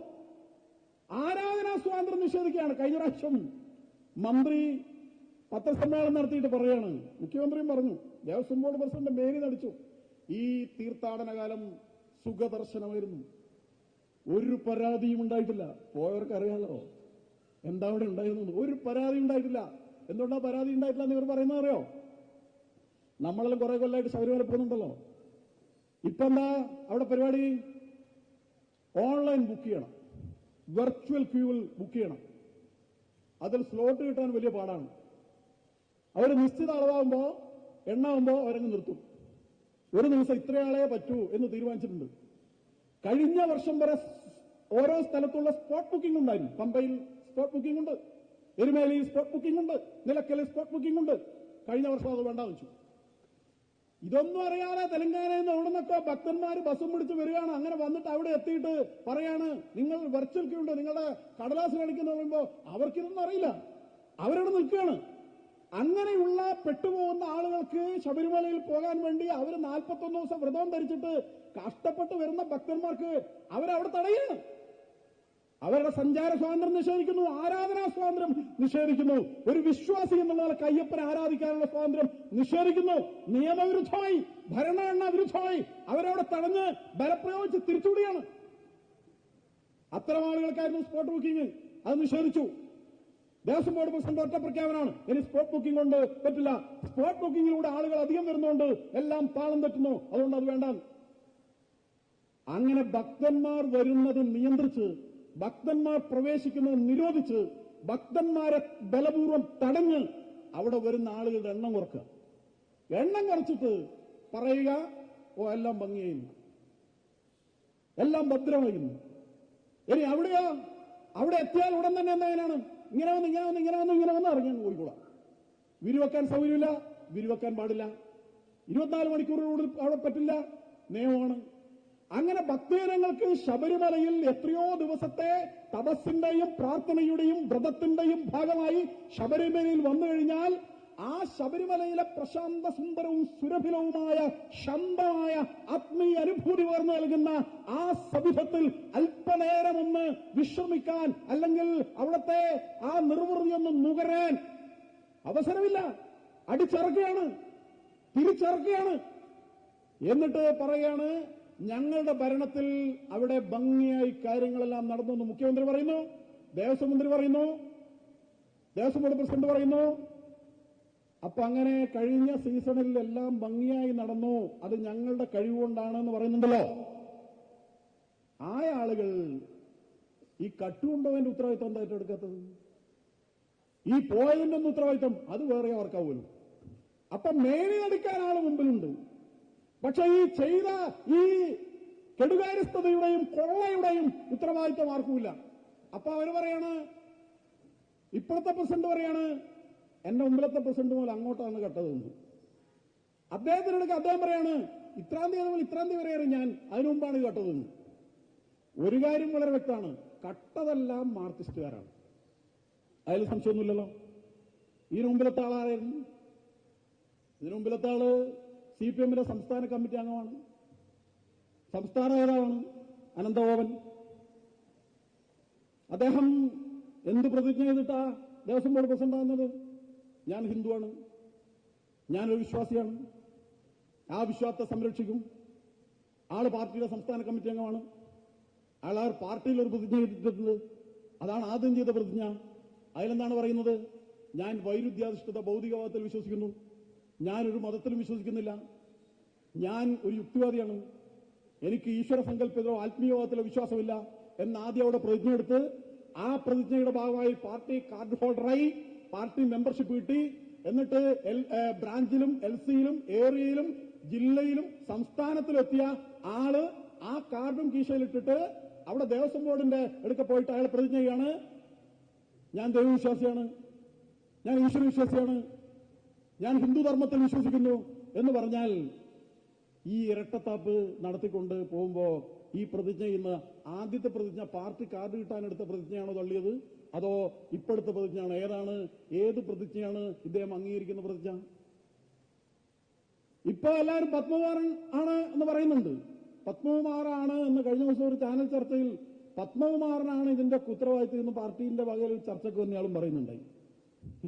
ആരാധനാ സ്വാതന്ത്ര്യം നിഷേധിക്കുകയാണ്. കഴിഞ്ഞ പ്രാവശ്യം മന്ത്രി പത്രസമ്മേളനം നടത്തിയിട്ട് പറയാണ്, മുഖ്യമന്ത്രിയും പറഞ്ഞു, ദേവസ്വം ബോർഡ് പ്രസിഡന്റ് മേനി നടിച്ചു, ഈ തീർത്ഥാടന കാലം സുഖദർശനമായിരുന്നു, ഒരു പരാതിയും ഉണ്ടായിട്ടില്ല. പോയവർക്ക് അറിയാലോ എന്താ അവിടെ ഉണ്ടായിരുന്നു. ഒരു പരാതി ഉണ്ടായിട്ടില്ല. എന്തുകൊണ്ടാ പരാതി ഉണ്ടായിട്ടില്ല എന്ന് ഇവർ പറയുന്നത് അറിയോ? നമ്മളെല്ലാം കുറെ കൊല്ലമായിട്ട് ശബരിമല പോകുന്നുണ്ടല്ലോ. ഇപ്പൊ എന്താ അവിടെ പരിപാടി? ഓൺലൈൻ ബുക്ക് ചെയ്യണം, വെർച്വൽ ക്യൂവിൽ ബുക്ക് ചെയ്യണം. അതിൽ സ്ലോട്ട് കിട്ടാൻ വലിയ പാടാണ്. അവർ നിശ്ചിത അളവാകുമ്പോ എണ്ണാകുമ്പോ അവരങ്ങ് നിർത്തും. ഒരു ദിവസം ഇത്രയാളെ പറ്റൂ എന്ന് തീരുമാനിച്ചിട്ടുണ്ട്. കഴിഞ്ഞ വർഷം വരെ ഓരോ സ്ഥലത്തുള്ള സ്പോട്ട് ബുക്കിംഗ് ഉണ്ടായിരുന്നു. പമ്പയിൽ സ്പോട്ട് ബുക്കിംഗ് ഉണ്ട്, എരുമേലിയിൽ സ്പോട്ട് ബുക്കിംഗ് ഉണ്ട്, നിലയ്ക്കലിൽ സ്പോട്ട് ബുക്കിംഗ് ഉണ്ട്. കഴിഞ്ഞ വർഷം അത് വേണ്ട വെച്ചു. ഇതൊന്നും അറിയാതെ തെലങ്കാനയിൽ നിന്ന് അവിടെ നിന്നൊക്കെ ഭക്തന്മാർ ബസ്സും പിടിച്ച് വരികയാണ്. അങ്ങനെ വന്നിട്ട് അവിടെ എത്തിയിട്ട് പറയാണ് നിങ്ങൾ വെർച്വൽ ക്യൂ ഉണ്ട്, നിങ്ങളുടെ കടലാസ് കാണിക്കുന്ന പറയുമ്പോൾ അവർക്കിതൊന്നും അറിയില്ല, അവരവിടെ നിൽക്കുകയാണ്. അങ്ങനെയുള്ള പെട്ടുപോകുന്ന ആളുകൾക്ക് ശബരിമലയിൽ പോകാൻ വേണ്ടി അവർ 41 ദിവസം വ്രതം ധരിച്ചിട്ട് കഷ്ടപ്പെട്ട് വരുന്ന ഭക്തന്മാർക്ക് അവരവിടെ തടയാണ്. അവരുടെ സഞ്ചാര സ്വാതന്ത്ര്യം നിഷേധിക്കുന്നു, ആരാധനാ സ്വാതന്ത്ര്യം നിഷേധിക്കുന്നു, ഒരു വിശ്വാസി എന്നുള്ള അയ്യപ്പനെ ആരാധിക്കാനുള്ള സ്വാതന്ത്ര്യം നിഷേധിക്കുന്നു. നിയമവിരുദ്ധമായി, ഭരണഘടനാ വിരുദ്ധമായി അവരവിടെ തടഞ്ഞ് ബലപ്രയോഗിച്ച് തിരിച്ചുവിടുകയാണ്. അത്തരം ആളുകൾക്കായിരുന്നു സ്പോട്ട് ബുക്കിംഗ്, അത് നിഷേധിച്ചു. ദേവസ്വം ബോർഡ് പ്രസിഡന്റ് ഒറ്റ പ്രഖ്യാപനമാണ്, ഇനി സ്പോട്ട് ബുക്കിംഗ് കൊണ്ട് പറ്റില്ല, സ്പോട്ട് ബുക്കിംഗിലൂടെ ആളുകൾ അധികം വരുന്നുണ്ട്, എല്ലാം താളം തെറ്റുന്നു, അതുകൊണ്ട് അത് വേണ്ട. അങ്ങനെ ഭക്തന്മാർ വരുന്നത് നിയന്ത്രിച്ച്, ഭക്തന്മാർ പ്രവേശിക്കുന്നത് നിരോധിച്ച്, ഭക്തന്മാരെ ബലപൂർവ്വം തടഞ്ഞ് അവിടെ വരുന്ന ആളുകളുടെ എണ്ണം കുറക്കുക. എണ്ണം കുറച്ചിട്ട് പറയുക, ഓ എല്ലാം ഭംഗിയായിരുന്നു, എല്ലാം ഭദ്രമായിരുന്നു. ഇനി അവിടെയോ, അവിടെ എത്തിയാൽ ഉടൻ തന്നെ എന്താണ്, ഇങ്ങനെ വന്ന് ഇറങ്ങാൻ പോയിക്കൂടാ. വിരിവെക്കാൻ സൗകര്യമില്ല, വിരിവെക്കാൻ പാടില്ല, 24 മണിക്കൂറിനുള്ളിൽ അവിടെ പറ്റില്ല, നിയമമാണ്. അങ്ങനെ ഭക്തജനങ്ങൾക്ക് ശബരിമലയിൽ എത്രയോ ദിവസത്തെ തപസ്സിന്റെയും പ്രാർത്ഥനയുടെയും വ്രതത്തിന്റെയും ഭാഗമായി ശബരിമലയിൽ വന്നു കഴിഞ്ഞാൽ ആ ശബരിമലയിലെ പ്രശാന്ത സുന്ദരവും സുരഭിലവുമായ ശാന്തമായ ആത്മീയ അനുഭൂതി പകർന്നു നൽകുന്ന ആ സവിധത്തിൽ അല്പനേരം ഒന്ന് വിശ്രമിക്കാൻ, അല്ലെങ്കിൽ അവിടുത്തെ ആ നിർവൃതിയൊന്ന് നുകരാൻ അവസരമില്ല. അടിച്ചിറക്കുകയാണ്, തിരിച്ചിറക്കുകയാണ്. എന്നിട്ട് പറയാണ്, ഞങ്ങളുടെ ഭരണത്തിൽ അവിടെ ഭംഗിയായി കാര്യങ്ങളെല്ലാം നടന്നു. മുഖ്യമന്ത്രി പറയുന്നു, ദേവസ്വം മന്ത്രി പറയുന്നു, ദേവസ്വം ബോർഡ് പ്രസിഡന്റ് പറയുന്നു. അപ്പൊ അങ്ങനെ കഴിഞ്ഞ സീസണിൽ എല്ലാം ഭംഗിയായി നടന്നു, അത് ഞങ്ങളുടെ കഴിവുകൊണ്ടാണെന്ന് പറയുന്നുണ്ടല്ലോ. ആയ ആളുകൾ ഈ കട്ടുകൊണ്ടവന്റെ ഉത്തരവാദിത്വം എന്താ ഏറ്റെടുക്കാത്തത്? ഈ പോയതിന്റെ ഒന്നും ഉത്തരവാദിത്വം അത് വേറെ അവർക്കാവുമല്ലോ. അപ്പൊ മേനി നടിക്കാൻ ആള് മുമ്പിലുണ്ട്. പക്ഷെ ഈ ചെയ്ത ഈ കെടുകാര്യസ്ഥതയുടെയും കൊള്ളയുടെയും ഉത്തരവാദിത്വം ആർക്കുമില്ല. അപ്പൊ അവർ പറയാണ്, ഇപ്പോഴത്തെ പ്രസിഡന്റ് പറയാണ്, എന്റെ മുമ്പിലത്തെ പ്രസിഡന്റ് പോലെ അങ്ങോട്ടാണ് കട്ടതെന്ന്. അദ്ദേഹത്തിനിടയ്ക്ക് അദ്ദേഹം പറയാണ്, ഇത്രാം തീയതി മുതൽ ഇത്രാം തീയതി വരെയാണ് ഞാൻ, അതിനു മുമ്പാണ് ഇത് കട്ടതെന്ന്. ഒരു കാര്യം വളരെ വ്യക്തമാണ്, കട്ടതെല്ലാം മാർക്സിസ്റ്റുകാരാണ്, അതിൽ സംശയമൊന്നുമില്ലല്ലോ. ഇതിനു മുമ്പിലത്തെ ആളാരായിരുന്നു? ഇതിനു മുമ്പിലത്തെ ആള് CPM-ന്റെ സംസ്ഥാന കമ്മിറ്റി അംഗമാണ്, സംസ്ഥാന നേതാവാണ് അനന്തഗോപൻ. അദ്ദേഹം എന്ത് പ്രതിജ്ഞ ചെയ്തിട്ടാ ദേവസ്വം ബോർഡ് പ്രസിഡന്റ് ആകുന്നത്? ഞാൻ ഹിന്ദുവാണ്, ഞാനൊരു വിശ്വാസിയാണ്, ആ വിശ്വാസത്തെ സംരക്ഷിക്കും. ആള് പാർട്ടിയുടെ സംസ്ഥാന കമ്മിറ്റി അംഗമാണ്. അയാൾ പാർട്ടിയിൽ ഒരു പ്രതിജ്ഞ ചെയ്തിട്ടുണ്ട്, അതാണ് ആദ്യം ചെയ്ത പ്രതിജ്ഞ. അതിലെന്താണ് പറയുന്നത്? ഞാൻ വൈരുദ്ധ്യാധിഷ്ഠിത ഭൗതികവാദത്തിൽ വിശ്വസിക്കുന്നു, ഞാനൊരു മതത്തിലും വിശ്വസിക്കുന്നില്ല, ഞാൻ ഒരു യുക്തിവാദിയാണ്, എനിക്ക് ഈശ്വര സങ്കല്പത്തിലോ ആത്മീയവാദത്തിലോ വിശ്വാസമില്ല എന്ന് ആദ്യം അവിടെ പ്രതിജ്ഞ എടുത്ത്, ആ പ്രതിജ്ഞയുടെ ഭാഗമായി പാർട്ടി കാർഡ് ഹോൾഡറായി, പാർട്ടി മെമ്പർഷിപ്പ് കിട്ടി. എന്നിട്ട് ബ്രാഞ്ചിലും LC-യിലും ഏരിയയിലും ജില്ലയിലും സംസ്ഥാനത്തിലെത്തിയ ആള് ആ കാർഡും കീശയിലിട്ടിട്ട് അവിടെ ദേവസ്വം ബോർഡിന്റെ അടുക്ക പോയിട്ട് അയാൾ പ്രതിജ്ഞ ചെയ്യാണ്, ഞാൻ ദൈവവിശ്വാസിയാണ്, ഞാൻ ഈശ്വര വിശ്വാസിയാണ്, ഞാൻ ഹിന്ദു ധർമ്മത്തിൽ വിശ്വസിക്കുന്നു എന്ന് പറഞ്ഞാൽ ഈ ഇരട്ടത്താപ്പ് നടത്തിക്കൊണ്ട് പോകുമ്പോ ഈ പ്രതിജ്ഞ ചെയ്യുന്ന ആദ്യത്തെ പ്രതിജ്ഞ പാർട്ടി കാർഡ് കിട്ടാനെടുത്ത പ്രതിജ്ഞയാണോ തള്ളിയത്, അതോ ഇപ്പോഴത്തെ പ്രതിജ്ഞയാണോ? ഏതാണ്, ഏത് പ്രതിജ്ഞയാണ് ഇദ്ദേഹം അംഗീകരിക്കുന്ന പ്രതിജ്ഞ? ഇപ്പൊ എല്ലാവരും പത്മകുമാരൻ ആണ് എന്ന് പറയുന്നുണ്ട്. പത്മകുമാറാണ് എന്ന് കഴിഞ്ഞ ദിവസം ഒരു ചാനൽ ചർച്ചയിൽ പത്മകുമാറിനാണ് ഇതിന്റെ ഉത്തരവാദിത്വം എന്ന് പാർട്ടിന്റെ വകയിൽ ചർച്ചയ്ക്ക് വന്നയാളും പറയുന്നുണ്ടായി.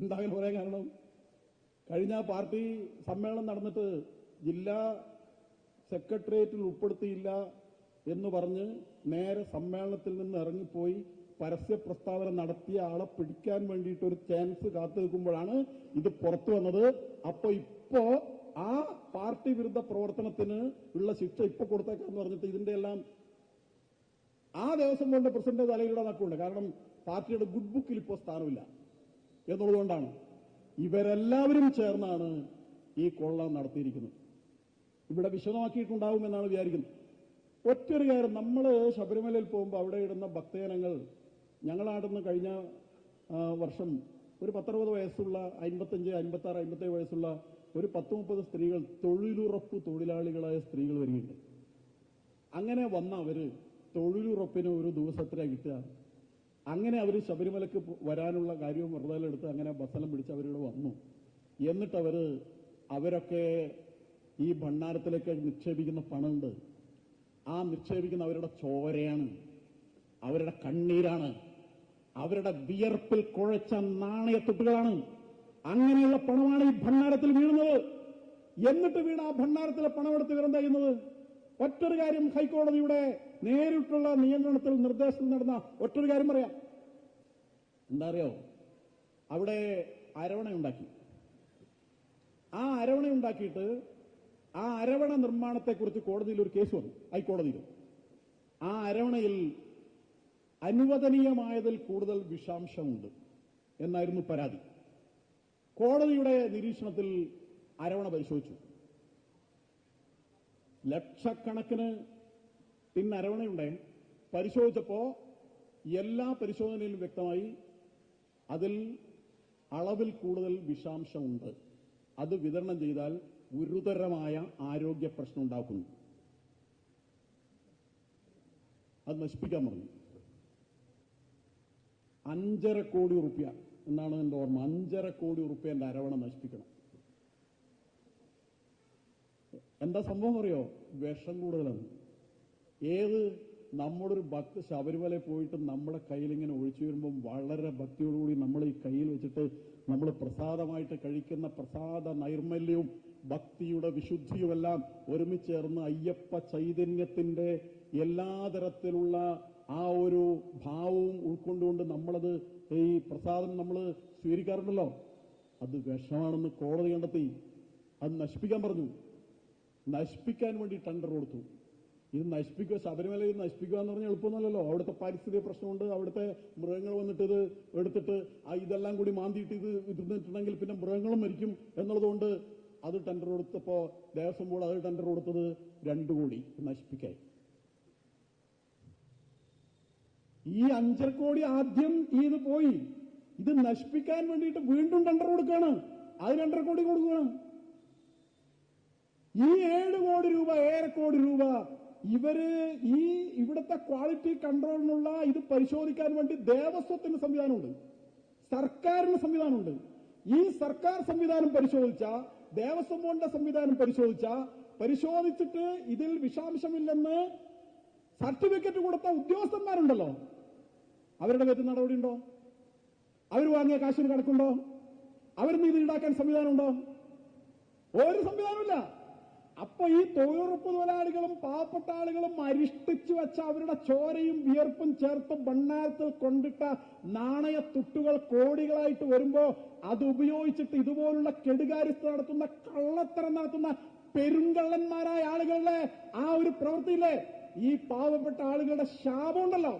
എന്താ അങ്ങനെ പറയാൻ കാരണം? കഴിഞ്ഞ പാർട്ടി സമ്മേളനം നടന്നിട്ട് ജില്ലാ സെക്രട്ടേറിയറ്റിൽ ഉൾപ്പെടുത്തിയില്ല എന്ന് പറഞ്ഞ് നേരെ സമ്മേളനത്തിൽ നിന്ന് ഇറങ്ങിപ്പോയി പരസ്യ പ്രസ്താവന നടത്തിയ ആളെ പിടിക്കാൻ വേണ്ടിയിട്ട് ഒരു ചാൻസ് കാത്തു നിൽക്കുമ്പോഴാണ് ഇത് പുറത്തു വന്നത്. ഇപ്പോ ആ പാർട്ടി വിരുദ്ധ പ്രവർത്തനത്തിന് ഉള്ള ശിക്ഷ ഇപ്പൊ കൊടുത്തേക്കാന്ന് പറഞ്ഞിട്ട് ഇതിന്റെ എല്ലാം ആ ദേവസ്വം ബോർഡിന്റെ പ്രസിഡന്റ് തലയിലൂടെ നടക്കുന്നുണ്ട്. കാരണം പാർട്ടിയുടെ ഗുഡ് ബുക്കിൽ ഇപ്പോൾ സ്ഥാനമില്ല എന്നുള്ളതുകൊണ്ടാണ്. ഇവരെല്ലാവരും ചേർന്നാണ് ഈ കൊള്ള നടത്തിയിരിക്കുന്നത്. ഇവിടെ വിശദമാക്കിയിട്ടുണ്ടാവുമെന്നാണ് വിചാരിക്കുന്നത്. ഒറ്റൊരു കാര്യം, നമ്മൾ ശബരിമലയിൽ പോകുമ്പോൾ അവിടെ ഇടുന്ന ഭക്തജനങ്ങൾ, ഞങ്ങളാടുന്ന കഴിഞ്ഞ വർഷം ഒരു 10-60 വയസ്സുള്ള 55, 56, 57 വയസ്സുള്ള ഒരു 10-30 സ്ത്രീകൾ, തൊഴിലുറപ്പ് തൊഴിലാളികളായ സ്ത്രീകൾ വരികയുണ്ട്. അങ്ങനെ വന്ന അവര് തൊഴിലുറപ്പിന് ഒരു ദിവസത്തിനാ കിട്ടുക. അങ്ങനെ അവർ ശബരിമലക്ക് വരാനുള്ള കാര്യവും വെറുതെ എടുത്ത് അങ്ങനെ ബസ്സെല്ലാം പിടിച്ച് അവരിവിടെ വന്നു. എന്നിട്ട് അവരൊക്കെ ഈ ഭണ്ഡാരത്തിലേക്ക് നിക്ഷേപിക്കുന്ന പണമുണ്ട്. ആ നിക്ഷേപിക്കുന്ന അവരുടെ ചോരയാണ്, അവരുടെ കണ്ണീരാണ്, അവരുടെ വിയർപ്പിൽ കുഴച്ച നാണയത്തുട്ടുകളാണ്. അങ്ങനെയുള്ള പണമാണ് ഈ ഭണ്ഡാരത്തിൽ വീഴുന്നത്. എന്നിട്ട് വീണ ആ ഭണ്ഡാരത്തിലെ പണമെടുത്ത് ഇവരെന്താ ചെയ്യുന്നത്? ഒറ്റൊരു കാര്യം, ഹൈക്കോടതിയുടെ നേരിട്ടുള്ള നിയന്ത്രണത്തിൽ നിർദ്ദേശത്തിൽ നടന്ന ഒറ്റൊരു കാര്യം പറയാം. എന്താ അറിയോ? അവിടെ അരവണയുണ്ടാക്കി. ആ അരവണയുണ്ടാക്കിയിട്ട് ആ അരവണ നിർമ്മാണത്തെക്കുറിച്ച് കോടതിയിൽ ഒരു കേസ് വന്നു, ഹൈക്കോടതിയിൽ. ആ അരവണയിൽ അനുവദനീയമായതിൽ കൂടുതൽ വിഷാംശമുണ്ട് എന്നായിരുന്നു പരാതി. കോടതിയുടെ നിരീക്ഷണത്തിൽ അരവണ പരിശോധിച്ചു. ലക്ഷക്കണക്കിന് ടിൻ അരവണയുണ്ടേ. പരിശോധിച്ചപ്പോ എല്ലാ പരിശോധനയിലും വ്യക്തമായി അതിൽ അളവിൽ കൂടുതൽ വിഷാംശമുണ്ട്. അത് വിതരണം ചെയ്താൽ ഗുരുതരമായ ആരോഗ്യ പ്രശ്നം ഉണ്ടാക്കുന്നു. അത് നശിപ്പിക്കാൻ പറഞ്ഞു. 5.5 കോടി റുപ്യ എന്നാണ് എന്റെ ഓർമ്മ. 5.5 കോടി റുപ്യന്റെ അരവണ നശിപ്പിക്കണം. എന്താ സംഭവം അറിയോ? വിഷം കൂടുതലാണ്. ഏത് നമ്മുടെ ഒരു ഭക്ത ശബരിമലയിൽ പോയിട്ട് നമ്മുടെ കയ്യിലിങ്ങനെ ഒഴിച്ചു വരുമ്പം വളരെ ഭക്തിയോടുകൂടി നമ്മൾ ഈ കയ്യിൽ വെച്ചിട്ട് നമ്മൾ പ്രസാദമായിട്ട് കഴിക്കുന്ന പ്രസാദ നൈർമല്യവും ഭക്തിയുടെ വിശുദ്ധിയുമെല്ലാം ഒരുമിച്ചേർന്ന് അയ്യപ്പ ചൈതന്യത്തിന്റെ എല്ലാ തരത്തിലുള്ള ആ ഒരു ഭാവവും ഉൾക്കൊണ്ടുകൊണ്ട് നമ്മളത് ഈ പ്രസാദം നമ്മൾ സ്വീകരിക്കാറുണ്ടല്ലോ. അത് വിഷമാണെന്ന് കോടതി കണ്ടെത്തി. അത് നശിപ്പിക്കാൻ പറഞ്ഞു. നശിപ്പിക്കാൻ വേണ്ടി ടെൻഡർ കൊടുത്തു. ഇത് നശിപ്പിക്കുക, ശബരിമലയിൽ നശിപ്പിക്കുക എന്ന് പറഞ്ഞാൽ എളുപ്പമൊന്നുമല്ലല്ലോ. അവിടുത്തെ പരിസ്ഥിതി പ്രശ്നമുണ്ട്. അവിടുത്തെ മൃഗങ്ങൾ വന്നിട്ട് ഇത് എടുത്തിട്ട് ഇതെല്ലാം കൂടി മാന്തിയിട്ട് ഇത് ഇരുന്നിട്ടുണ്ടെങ്കിൽ പിന്നെ മൃഗങ്ങളും മരിക്കും എന്നുള്ളതുകൊണ്ട് അത് ടെൻഡർ കൊടുത്തപ്പോ ദേവസ്വം ബോർഡ് അത് ടെൻഡർ കൊടുത്തത് 2 കോടി നശിപ്പിക്കാൻ. ഈ 5.5 കോടി ആദ്യം ഇത് പോയി. ഇത് നശിപ്പിക്കാൻ വേണ്ടിയിട്ട് വീണ്ടും ടെൻഡർ കൊടുക്കുകയാണ്. അത് 2.5 കോടി കൊടുക്കുകയാണ്. ഈ 7 കോടി രൂപ, 7 കോടി രൂപ ഇവര് ഈ ഇവിടുത്തെ ക്വാളിറ്റി കൺട്രോളിനുള്ള ഇത് പരിശോധിക്കാൻ വേണ്ടി ദേവസ്വത്തിന് സംവിധാനമുണ്ട്, സർക്കാരിന് സംവിധാനമുണ്ട്. ഈ സർക്കാർ സംവിധാനം പരിശോധിച്ച, ദേവസ്വം ബോർഡിന്റെ സംവിധാനം പരിശോധിച്ചിട്ട് ഇതിൽ വിഷാംശമില്ലെന്ന് സർട്ടിഫിക്കറ്റ് കൊടുത്ത ഉദ്യോഗസ്ഥന്മാരുണ്ടല്ലോ, അവരുടെ പേരിൽ നടപടിയുണ്ടോ? അവർ വാങ്ങിയ കാശിന് കണക്കുണ്ടോ? അവരിന്ന് ഇത് ഈടാക്കാൻ സംവിധാനമുണ്ടോ? ഒരു സംവിധാനമില്ല. അപ്പൊ ഈ തൊഴിലുറപ്പ് തൊഴിലാളികളും പാവപ്പെട്ട ആളുകളും അരിഷ്ടിച്ചു വെച്ച അവരുടെ ചോരയും വിയർപ്പും ചേർത്ത് ഭണ്ഡാരത്തിൽ കൊണ്ടിട്ട നാണയത്തുട്ടുകൾ കോടികളായിട്ട് വരുമ്പോ അത് ഉപയോഗിച്ചിട്ട് ഇതുപോലുള്ള കെടുകാര്യസ്ഥ നടത്തുന്ന, കള്ളത്തരം നടത്തുന്ന പെരുങ്കള്ളന്മാരായ ആളുകളുടെ ആ ഒരു പ്രവൃത്തിയില്ലേ, ഈ പാവപ്പെട്ട ആളുകളുടെ ശാപമുണ്ടല്ലോ,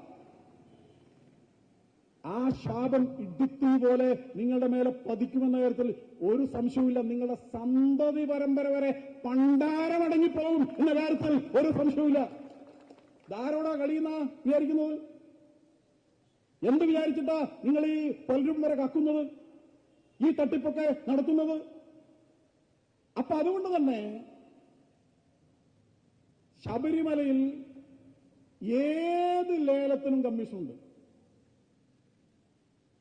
ആ ശാപം ഇടുത്തി പോലെ നിങ്ങളുടെ മേലെ പതിക്കുമെന്ന കാര്യത്തിൽ ഒരു സംശയവുമില്ല. നിങ്ങളുടെ സന്തതി പരമ്പര വരെ പണ്ടാരമടങ്ങിപ്പോകും എന്ന കാര്യത്തിൽ ഒരു സംശയവുമില്ല. ധാരോടാ കളിയുന്ന വിചാരിക്കുന്നത്? എന്ത് വിചാരിച്ചിട്ടാ നിങ്ങൾ ഈ പലരും വരെ കക്കുന്നത്, ഈ തട്ടിപ്പൊക്കെ നടത്തുന്നത്? അപ്പൊ അതുകൊണ്ട് തന്നെ ശബരിമലയിൽ ഏത് ലേലത്തിനും കമ്മീഷനുണ്ട്.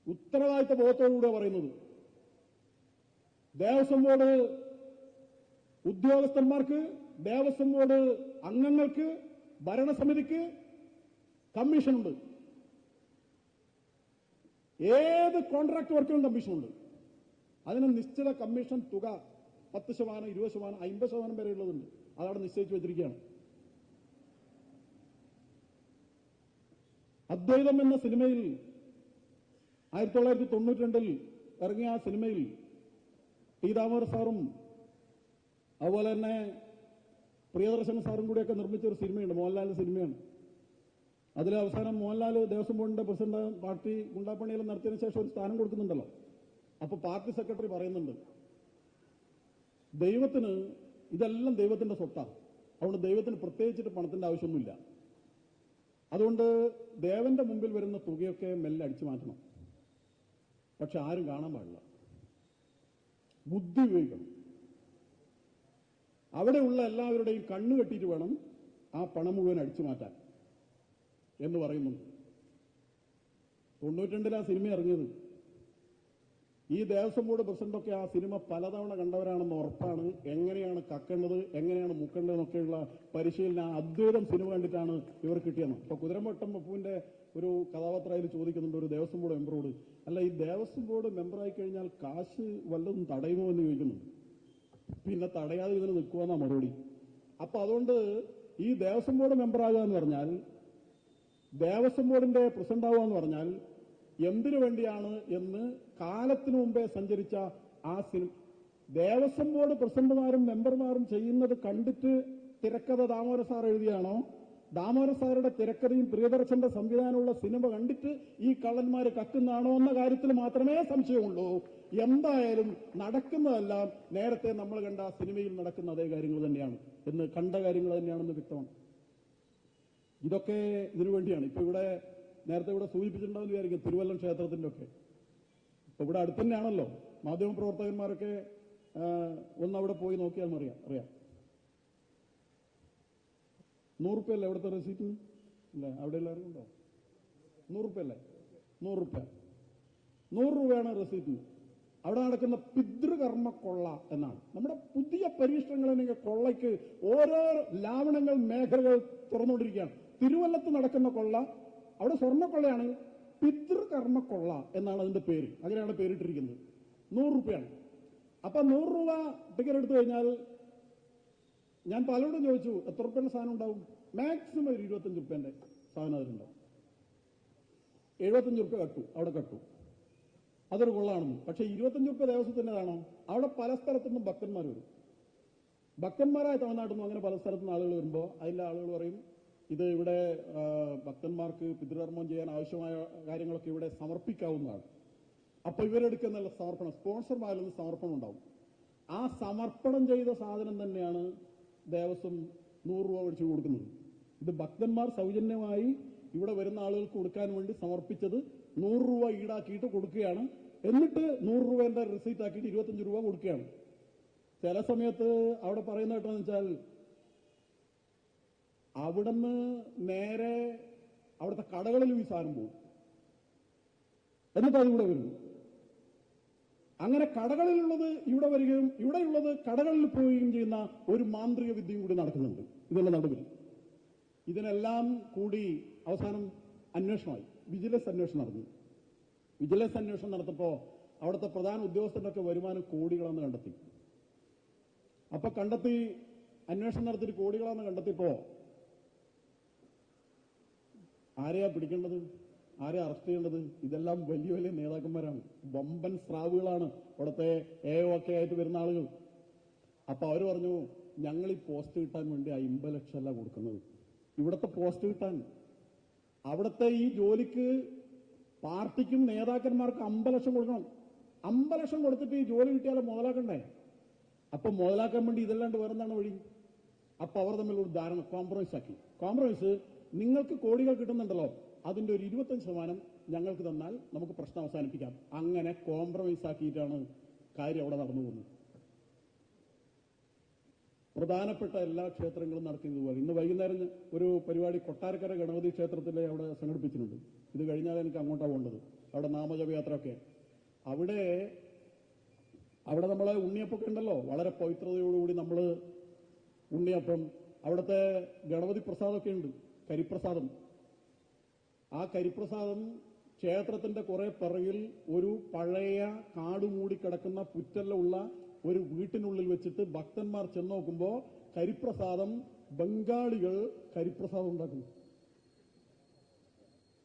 ഉത്തരവാദിത്ത ബോധത്തോടുകൂടെ പറയുന്നത്, ദേവസ്വം ബോർഡ് ഉദ്യോഗസ്ഥന്മാർക്ക്, ദേവസ്വം ബോർഡ് അംഗങ്ങൾക്ക്, ഭരണസമിതിക്ക് കമ്മീഷനുണ്ട്. ഏത് കോൺട്രാക്ട് വർക്കിനും കമ്മീഷനുണ്ട്. അതിന് നിശ്ചിത കമ്മീഷൻ തുക 10%, 20%, 50% വരെ ഉള്ളതുണ്ട്. അതവിടെ നിശ്ചയിച്ചു വെച്ചിരിക്കുകയാണ്. അദ്വൈതം എന്ന സിനിമയിൽ 1992 ഇറങ്ങിയ ആ സിനിമയിൽ ടി ദാമോദർ സാറും അതുപോലെ തന്നെ പ്രിയദർശൻ സാറും കൂടിയൊക്കെ നിർമ്മിച്ച ഒരു സിനിമയുണ്ട്, മോഹൻലാലിന്റെ സിനിമയാണ്. അതിൽ അവസാനം മോഹൻലാൽ ദേവസ്വം ബോർഡിന്റെ പ്രസിഡന്റ് പാർട്ടി ഗുണ്ടാപ്പണിയെല്ലാം നടത്തിയതിനു ശേഷം ഒരു സ്ഥാനം കൊടുക്കുന്നുണ്ടല്ലോ. അപ്പൊ പാർട്ടി സെക്രട്ടറി പറയുന്നുണ്ട്, ദൈവത്തിന് ഇതെല്ലാം ദൈവത്തിന്റെ സ്വത്താണ്, അതുകൊണ്ട് ദൈവത്തിന് പ്രത്യേകിച്ചിട്ട് പണത്തിന്റെ ആവശ്യമൊന്നുമില്ല. അതുകൊണ്ട് ദേവന്റെ മുമ്പിൽ വരുന്ന തുകയൊക്കെ മെല്ലെ അടിച്ചു മാറ്റണം. പക്ഷെ ആരും കാണാൻ പാടില്ല. ബുദ്ധി ഉപയോഗിക്കണം. അവിടെയുള്ള എല്ലാവരുടെയും കണ്ണു കെട്ടിയിട്ട് വേണം ആ പണം മുഴുവൻ അടിച്ചു മാറ്റാൻ എന്ന് പറയുന്നുണ്ട്. 92 ആ സിനിമ ഇറങ്ങിയത്. ഈ ദേവസ്വം ബോർഡ് പ്രസിഡന്റൊക്കെ ആ സിനിമ പലതവണ കണ്ടവരാണെന്ന് ഉറപ്പാണ്. എങ്ങനെയാണ് കക്കേണ്ടത്, എങ്ങനെയാണ് മുക്കേണ്ടത് എന്നൊക്കെയുള്ള പരിശീലനം ആ അദ്വൈതം സിനിമ കണ്ടിട്ടാണ് ഇവർ കിട്ടിയെന്ന്. ഇപ്പൊ കുതിരമട്ടം പപ്പുവിന്റെ ഒരു കഥാപാത്രത്തിൽ ചോദിക്കുന്നുണ്ട് ഒരു ദേവസ്വം ബോർഡ് മെമ്പറോട്, അല്ല ഈ ദേവസ്വം ബോർഡ് മെമ്പറായി കഴിഞ്ഞാൽ കാശ് വല്ലതും തടയുമോ എന്ന് ചോദിക്കുന്നുണ്ട്. പിന്നെ തടയാതെ ഇതിന് നിൽക്കുമെന്നാ മറുപടി. അപ്പൊ അതുകൊണ്ട് ഈ ദേവസ്വം ബോർഡ് മെമ്പറാകുക എന്ന് പറഞ്ഞാൽ, ദേവസ്വം ബോർഡിന്റെ പ്രസിഡന്റ് ആവുക എന്ന് പറഞ്ഞാൽ എന്തിനു വേണ്ടിയാണ് എന്ന് കാലത്തിനു മുമ്പേ സഞ്ചരിച്ച ആ സിനിമ ദേവസ്വം ബോർഡ് പ്രസിഡന്റുമാരും മെമ്പർമാരും ചെയ്യുന്നത് കണ്ടിട്ട് തിരക്കഥ ദാമോദര സാർ എഴുതിയാണോ, ദാമോദര സാറുടെ തിരക്കഥയും പ്രിയദർശന്റെ സംവിധാനമുള്ള സിനിമ കണ്ടിട്ട് ഈ കള്ളന്മാര് കക്കുന്നതാണോ എന്ന കാര്യത്തിൽ മാത്രമേ സംശയമുള്ളൂ. എന്തായാലും നടക്കുന്നതെല്ലാം നേരത്തെ നമ്മൾ കണ്ട സിനിമയിൽ നടക്കുന്ന അതേ കാര്യങ്ങൾ തന്നെയാണ് എന്ന്, കണ്ട കാര്യങ്ങൾ തന്നെയാണെന്ന് വ്യക്തമാണ്. ഇതൊക്കെ ഇതിനു വേണ്ടിയാണ്. ഇപ്പൊ ഇവിടെ നേരത്തെ ഇവിടെ സൂചിപ്പിച്ചിട്ടുണ്ടാവും വിചാരിക്കും തിരുവല്ലം ക്ഷേത്രത്തിന്റെ ഒക്കെ. ഇപ്പൊ ഇവിടെ അടുത്ത് തന്നെയാണല്ലോ. മാധ്യമപ്രവർത്തകന്മാരൊക്കെ ഒന്നവിടെ പോയി നോക്കിയാൽ അറിയാം. 100 റുപ്യ അല്ലേ അവിടുത്തെ റെസീറ്റ്? അല്ലേ? അവിടെ എല്ലാവരും ഉണ്ടോ? 100 റുപ്യ അല്ലേ? 100 റുപ്യ, 100 രൂപയാണ് റെസീറ്റ്. അവിടെ നടക്കുന്ന പിതൃകർമ്മ കൊള്ള എന്നാണ്. നമ്മുടെ പുതിയ പരീക്ഷണങ്ങൾ കൊള്ളയ്ക്ക് ഓരോ ലാവണങ്ങൾ മേഖലകൾ തുറന്നുകൊണ്ടിരിക്കുകയാണ്. തിരുവല്ലത്ത് നടക്കുന്ന കൊള്ള അവിടെ സ്വർണ്ണക്കൊള്ളയാണ്. പിതൃകർമ്മ കൊള്ള എന്നാണ് അതിന്റെ പേര്. അങ്ങനെയാണ് പേരിട്ടിരിക്കുന്നത്. 100 റുപ്യാണ്. അപ്പൊ 100 രൂപ ടിക്കറ്റ് എടുത്തു കഴിഞ്ഞാൽ ഞാൻ പലരോടും ചോദിച്ചു എത്ര റുപ്യന്റെ സാധനം ഉണ്ടാവും. മാക്സിമം ഒരു 25 റുപ്യന്റെ സാധനം അതിലുണ്ടാവും. 75 റുപ്യ അവിടെ കട്ടു. അതൊരു കൊള്ളാണെന്ന്. പക്ഷെ 25 റുപ്യ ദേവസ്വത്തിൻ്റെതാണോ? അവിടെ പല സ്ഥലത്തുനിന്നും ഭക്തന്മാർ വരും. ഭക്തന്മാരായ തമിഴ്നാട്ടിൽ നിന്നും അങ്ങനെ പല സ്ഥലത്തുനിന്ന് ആളുകൾ വരുമ്പോൾ അതിന്റെ ആളുകൾ പറയും ഇത് ഇവിടെ ഭക്തന്മാർക്ക് പിതൃകർമ്മം ചെയ്യാൻ ആവശ്യമായ കാര്യങ്ങളൊക്കെ ഇവിടെ സമർപ്പിക്കാവുന്നതാണ്. അപ്പൊ ഇവരെടുക്കുന്ന സമർപ്പണം, സ്പോൺസർമാരിൽ നിന്ന് സമർപ്പണം ഉണ്ടാവും. ആ സമർപ്പണം ചെയ്ത സാധനം തന്നെയാണ് ദേവസ്വം 100 രൂപ മേടിച്ചു കൊടുക്കുന്നത്. ഇത് ഭക്തന്മാർ സൗജന്യമായി ഇവിടെ വരുന്ന ആളുകൾക്ക് കൊടുക്കാൻ വേണ്ടി സമർപ്പിച്ചത് 100 രൂപ ഈടാക്കിയിട്ട് കൊടുക്കുകയാണ്. എന്നിട്ട് 100 രൂപേന്റെ റിസീറ്റ് ആക്കിയിട്ട് 25 രൂപ കൊടുക്കുകയാണ്. ചില സമയത്ത് അവിടെ പറയുന്ന കേട്ടെന്ന് വെച്ചാൽ അവിടുന്ന് നേരെ അവിടുത്തെ കടകളിൽ ഈ സാധനം പോകും, എന്നിട്ട് അതിവിടെ വരുന്നു. അങ്ങനെ കടകളിലുള്ളത് ഇവിടെ വരികയും ഇവിടെയുള്ളത് കടകളിൽ പോവുകയും ചെയ്യുന്ന ഒരു മാന്ത്രിക വിദ്യയും കൂടി നടക്കുന്നുണ്ട് ഇതിന്റെ നടുവിൽ. ഇതിനെല്ലാം കൂടി അവസാനം അന്വേഷണമായി. വിജിലൻസ് അന്വേഷണം നടന്നു. വിജിലൻസ് അന്വേഷണം നടത്തപ്പോ അവിടുത്തെ പ്രധാന ഉദ്യോഗസ്ഥന്റെ ഒക്കെ വരുമാനം കോടികളാണെന്ന് കണ്ടെത്തി. അപ്പൊ അന്വേഷണം നടത്തിയിട്ട് കോടികളാണെന്ന് കണ്ടെത്തിയപ്പോ ആരെയാ പിടിക്കേണ്ടത്, ആരെ അറസ്റ്റ് ചെയ്യേണ്ടത്? ഇതെല്ലാം വലിയ വലിയ നേതാക്കന്മാരാണ്, വമ്പൻ സ്രാവുകളാണ്, അവിടുത്തെ ഒക്കെ ആയിട്ട് വരുന്ന ആളുകൾ. അപ്പൊ അവർ പറഞ്ഞു ഞങ്ങൾ ഈ പോസ്റ്റ് കിട്ടാൻ വേണ്ടി 50 ലക്ഷം അല്ല കൊടുക്കുന്നത്. ഇവിടുത്തെ പോസ്റ്റ് കിട്ടാൻ, അവിടുത്തെ ഈ ജോലിക്ക് പാർട്ടിക്കും നേതാക്കന്മാർക്ക് 50 ലക്ഷം കൊടുക്കണം. 50 ലക്ഷം കൊടുത്തിട്ട് ഈ ജോലി കിട്ടിയാലും മുതലാക്കണ്ടേ? അപ്പൊ മുതലാക്കാൻ വേണ്ടി ഇതല്ലാണ്ട് വേറെന്താണ് വഴി? അപ്പൊ അവർ തമ്മിൽ ഒരു ധാരണ, കോംപ്രമൈസ് ആക്കി. കോംപ്രമൈസ്, നിങ്ങൾക്ക് കോടികൾ കിട്ടുന്നുണ്ടല്ലോ, അതിന്റെ ഒരു 25% ഞങ്ങൾക്ക് തന്നാൽ നമുക്ക് പ്രശ്നം അവസാനിപ്പിക്കാം. അങ്ങനെ കോംപ്രമൈസ് ആക്കിയിട്ടാണ് കാര്യം അവിടെ നടന്നു പോകുന്നത്. പ്രധാനപ്പെട്ട എല്ലാ ക്ഷേത്രങ്ങളും നടക്കുന്നതുപോലെ ഇന്ന് വൈകുന്നേരം ഒരു പരിപാടി കൊട്ടാരക്കര ഗണപതി ക്ഷേത്രത്തിലെ അവിടെ സംഘടിപ്പിച്ചിട്ടുണ്ട്. ഇത് കഴിഞ്ഞാൽ എനിക്ക് അങ്ങോട്ടാണ് പോകേണ്ടത്. അവിടെ നാമജപയാത്രയൊക്കെ. അവിടെ നമ്മളെ ഉണ്ണിയപ്പൊക്കെ ഉണ്ടല്ലോ, വളരെ പവിത്രതയോടുകൂടി നമ്മൾ ഉണ്ണിയപ്പം, അവിടുത്തെ ഗണപതി പ്രസാദമൊക്കെ ഉണ്ട്, കരിപ്രസാദം. ആ കരിപ്രസാദം ക്ഷേത്രത്തിന്റെ കുറെ പിറകിൽ ഒരു പഴയ കാടുമൂടിക്കിടക്കുന്ന പുറ്റെല്ലാം ഒരു വീട്ടിനുള്ളിൽ വെച്ചിട്ട് ഭക്തന്മാർ ചെന്ന് നോക്കുമ്പോ കരിപ്രസാദം, ബംഗാളികൾ കരിപ്രസാദം ഉണ്ടാക്കുന്നു.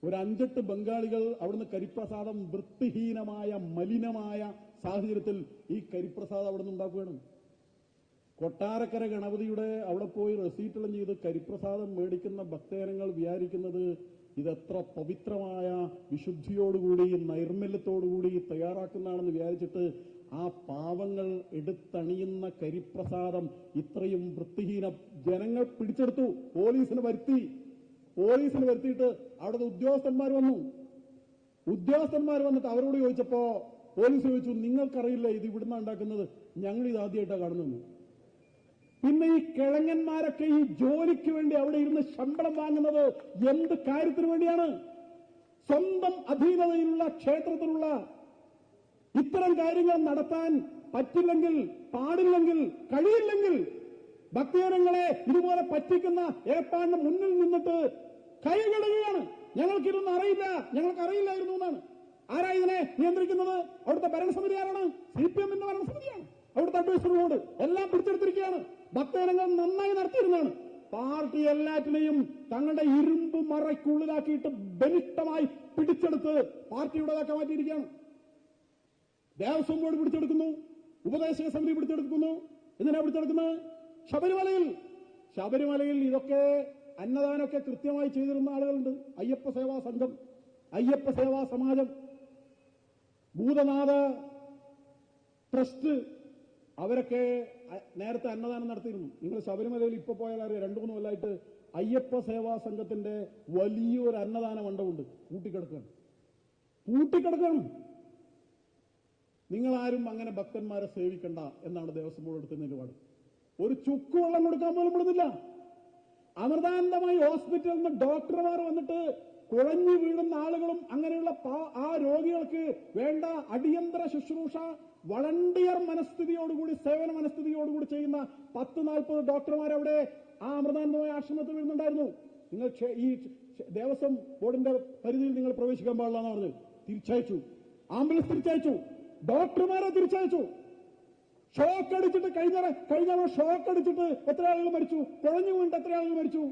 ഒരു 5-8 ബംഗാളികൾ അവിടുന്ന് കരിപ്രസാദം വൃത്തിഹീനമായ മലിനമായ സാഹചര്യത്തിൽ ഈ കരിപ്രസാദം അവിടുന്ന് ഉണ്ടാക്കുകയാണ്. കൊട്ടാരക്കര ഗണപതിയുടെ അവിടെ പോയി റെസീറ്റെല്ലാം ചെയ്ത് കരിപ്രസാദം മേടിക്കുന്ന ഭക്തജനങ്ങൾ വിചാരിക്കുന്നത് ഇതെത്ര പവിത്രമായ വിശുദ്ധിയോടുകൂടി നൈർമല്യത്തോടുകൂടി തയ്യാറാക്കുന്നതാണെന്ന് വിചാരിച്ചിട്ട് ആ പാവങ്ങൾ എടുത്തണിയുന്ന കരിപ്രസാദം ഇത്രയും വൃത്തിഹീന ജനങ്ങൾ പിടിച്ചെടുത്തു. പോലീസിന് വരുത്തിയിട്ട് അവിടുത്തെ ഉദ്യോഗസ്ഥന്മാർ വന്നിട്ട് അവരോട് ചോദിച്ചപ്പോ പോലീസ് ചോദിച്ചു, നിങ്ങൾക്കറിയില്ല ഇത് ഇവിടുന്ന് ഉണ്ടാക്കുന്നത്, ഞങ്ങൾ ഇത് ആദ്യമായിട്ടാണ് കാണുന്നത്. പിന്നെ ഈ കിഴങ്ങന്മാരൊക്കെ ഈ ജോലിക്ക് വേണ്ടി അവിടെ ഇരുന്ന് ശമ്പളം വാങ്ങുന്നത് എന്ത് കാര്യത്തിന് വേണ്ടിയാണ്? സ്വന്തം അധീനതയിലുള്ള ക്ഷേത്രത്തിലുള്ള ഇത്തരം കാര്യങ്ങൾ നടത്താൻ പറ്റില്ലെങ്കിൽ, പാടില്ലെങ്കിൽ, കഴിയില്ലെങ്കിൽ ഭക്തജനങ്ങളെ ഇതുപോലെ പറ്റിക്കുന്ന ഏർപ്പാടിന് മുന്നിൽ നിന്നിട്ട് കൈകഴുകുകയാണ്. ഞങ്ങൾക്കിതൊന്നും അറിയില്ല, ഞങ്ങൾക്കറിയില്ലായിരുന്നു എന്നാണ്. ആരാ ഇതിനെ നിയന്ത്രിക്കുന്നത്? അവിടുത്തെ ഭരണസമിതി ആരാണ്? CPM-ന്റെ ഭരണസമിതിയാണ്. അവിടുത്തെ അഡ്വൈസറി ബോർഡ് എല്ലാം പിടിച്ചെടുത്തിരിക്കുകയാണ്. ഭക്തജനങ്ങൾ നന്നായി നടത്തിയിരുന്നതാണ്. പാർട്ടി എല്ലാറ്റിനെയും തങ്ങളുടെ ഇരുമ്പ് മറയ്ക്കുള്ളിലാക്കിയിട്ട് ബലിഷ്ടമായി പിടിച്ചെടുത്ത് പാർട്ടിയുടേതാക്കാൻ മാറ്റിയിരിക്കുകയാണ്. ദേവസ്വം ബോർഡ് പിടിച്ചെടുക്കുന്നു, ഉപദേശക സമിതി പിടിച്ചെടുക്കുന്നു. എന്തിനാ പിടിച്ചെടുക്കുന്നത്? ശബരിമലയിൽ ഇതൊക്കെ അന്നദാനമൊക്കെ കൃത്യമായി ചെയ്തിരുന്ന ആളുകളുണ്ട്. അയ്യപ്പ സേവാ സംഘം, അയ്യപ്പ സേവാ സമാജം, ഭൂതനാഥ ട്രസ്റ്റ്, അവരൊക്കെ നേരത്തെ അന്നദാനം നടത്തിയിരുന്നു. നിങ്ങൾ ശബരിമലയിൽ ഇപ്പൊ പോയാൽ അറിയാം, 2-3 കൊല്ലമായിട്ട് അയ്യപ്പ സേവാ സംഘത്തിന്റെ വലിയൊരു അന്നദാന മണ്ഡപമുണ്ട്, പൂട്ടിക്കിടക്കുകയാണ്. നിങ്ങളാരും അങ്ങനെ ഭക്തന്മാരെ സേവിക്കണ്ട എന്നാണ് ദേവസ്വം ബോർഡ് എടുത്ത നിലപാട്. ഒരു ചുക്ക് വെള്ളം കൊടുക്കാൻ പോലും വിടുന്നില്ല. അമൃതാനന്ദമായി ഹോസ്പിറ്റലിൽ നിന്ന് ഡോക്ടർമാർ വന്നിട്ട് കുഴഞ്ഞു വീഴുന്ന ആളുകളും അങ്ങനെയുള്ള ആ രോഗികൾക്ക് വേണ്ട അടിയന്തര ശുശ്രൂഷ വളണ്ടിയർ മനസ്ഥിതിയോടുകൂടി, സേവന മനസ്ഥിതിയോടുകൂടി ചെയ്യുന്ന 10-40 ഡോക്ടർമാർ അവിടെ ആ അമൃതാനന്ദമായ ആശ്രമത്തിൽ വരുന്നുണ്ടായിരുന്നു. നിങ്ങൾ ഈ ദേവസ്വം ബോർഡിന്റെ പരിധിയിൽ നിങ്ങൾ പ്രവേശിക്കാൻ പാടില്ല എന്ന് പറഞ്ഞ് തിരിച്ചയച്ചു. ആംബുലൻസ് തിരിച്ചയച്ചു, ഡോക്ടർമാരെ തിരിച്ചയച്ചു. ഷോക്ക് അടിച്ചിട്ട് കഴിഞ്ഞ ഷോക്ക് അടിച്ചിട്ട് എത്ര ആളുകൾ മരിച്ചു? കുഴഞ്ഞു വീണിട്ട് എത്ര ആളുകൾ മരിച്ചു?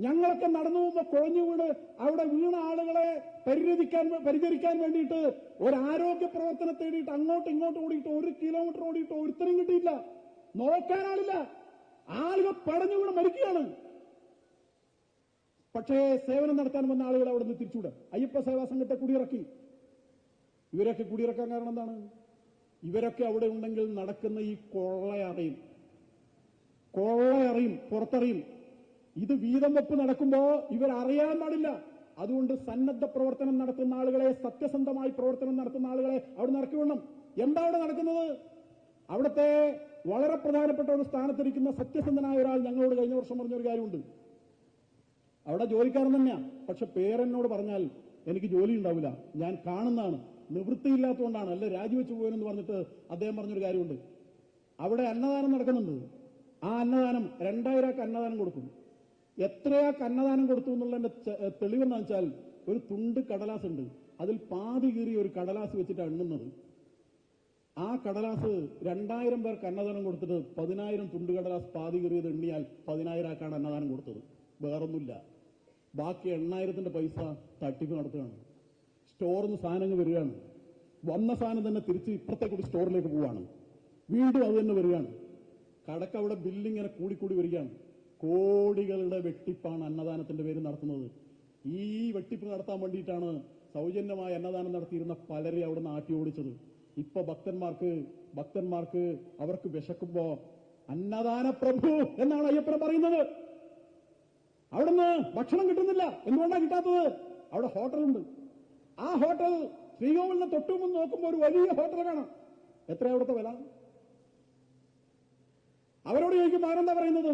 ഞങ്ങളൊക്കെ നടന്നു പോകുമ്പോൾ കുഴഞ്ഞു വീണ് അവിടെ വീണ ആളുകളെ പരിചരിക്കാൻ വേണ്ടിയിട്ട് ഒരു ആരോഗ്യ പ്രവർത്തനം തേടിയിട്ട് അങ്ങോട്ടും ഇങ്ങോട്ടും ഓടിയിട്ട് 1 കിലോമീറ്റർ ഓടിയിട്ട് ഒരുത്തരും കിട്ടിയില്ല. നോക്കാൻ ആളില്ല. ആളുകൾ പടഞ്ഞു വീണ് മരിക്കുകയാണ്. പക്ഷേ സേവനം നടത്താൻ വന്ന ആളുകൾ അവിടെ നിന്ന് തിരിച്ചുവിടുക. അയ്യപ്പ സേവാ സംഘത്തെ കുടിയിറക്കി. ഇവരൊക്കെ കുടിയിറക്കാൻ കാരണം എന്താണ്? ഇവരൊക്കെ അവിടെ ഉണ്ടെങ്കിൽ നടക്കുന്ന ഈ കൊള്ളയറിയും, പുറത്തറിയും. ഇത് വീതം വെപ്പ് നടക്കുമ്പോ ഇവരറിയാൻ പാടില്ല. അതുകൊണ്ട് സന്നദ്ധ പ്രവർത്തനം നടത്തുന്ന ആളുകളെ, സത്യസന്ധമായി പ്രവർത്തനം നടത്തുന്ന ആളുകളെ അവിടെ ഇറക്കി വിടണം. എന്താ അവിടെ നടക്കുന്നത്? അവിടുത്തെ വളരെ പ്രധാനപ്പെട്ട ഒരു സ്ഥാനത്തിരിക്കുന്ന സത്യസന്ധനായ ഒരാൾ ഞങ്ങളോട് കഴിഞ്ഞ വർഷം പറഞ്ഞൊരു കാര്യമുണ്ട്. അവിടെ ജോലിക്കാരൻ തന്നെയാണ്, പക്ഷെ പേരെന്നോട് പറഞ്ഞാൽ എനിക്ക് ജോലി ഉണ്ടാവില്ല, ഞാൻ കാണുന്നതാണ്, നിവൃത്തിയില്ലാത്തതുകൊണ്ടാണ്, അല്ലെ രാജിവെച്ചു പോയെന്ന് പറഞ്ഞിട്ട് അദ്ദേഹം പറഞ്ഞൊരു കാര്യമുണ്ട്. അവിടെ അന്നദാനം നടക്കുന്നുണ്ട്. ആ അന്നദാനം 2000 അന്നദാനം കൊടുക്കും. എത്രയാൾക്ക് അന്നദാനം കൊടുത്തു എന്നുള്ളതിന്റെ തെളിവെന്ന് വെച്ചാൽ ഒരു തുണ്ട് കടലാസ് ഉണ്ട്, അതിൽ പാതി കീറി ഒരു കടലാസ് വെച്ചിട്ട് എണ്ണുന്നത്. ആ കടലാസ് 2000 പേർക്ക് അന്നദാനം കൊടുത്തിട്ട് 10,000 തുണ്ട് കടലാസ് പാതി കീറിയത് എണ്ണിയാൽ 10,000 അന്നദാനം കൊടുത്തത്. വേറൊന്നുമില്ല. ബാക്കി 8,000ന്റെ പൈസ തട്ടിപ്പ് നടത്തുകയാണ്. സ്റ്റോറിൽ നിന്ന് സാധനങ്ങൾ വരികയാണ്. വന്ന സാധനം തന്നെ തിരിച്ച് ഇപ്പുറത്തേക്കൂടി സ്റ്റോറിലേക്ക് പോവുകയാണ്. വീണ്ടും അത് തന്നെ വരികയാണ്. കടക്ക് അവിടെ ബില്ലിങ്ങനെ കൂടിക്കൂടി വരികയാണ്. കോടികളുടെ വെട്ടിപ്പാണ് അന്നദാനത്തിന്റെ പേര് നടത്തുന്നത്. ഈ വെട്ടിപ്പ് നടത്താൻ വേണ്ടിയിട്ടാണ് സൗജന്യമായ അന്നദാനം നടത്തിയിരുന്ന പലരെ അവിടെ നിന്ന് ആട്ടി ഓടിച്ചത്. ഇപ്പൊ ഭക്തന്മാർക്ക് അവർക്ക് വിശക്കുമ്പോ അന്നദാന പ്രഭു എന്നാണ് അയ്യപ്പനെ പറയുന്നത്. അവിടുന്ന് ഭക്ഷണം കിട്ടുന്നില്ല. എന്തുകൊണ്ടാണ് കിട്ടാത്തത്? അവിടെ ഹോട്ടലുണ്ട്. ആ ഹോട്ടൽ ശ്രീകോവിലിനെ തൊട്ടുമുമ്പ് നോക്കുമ്പോൾ ഒരു വലിയ ഹോട്ടൽ കാണാം. എത്രയാ അവിടുത്തെ വില? അവരോട് ചോദിക്കുമ്പോൾ അവരെന്താ പറയുന്നത്?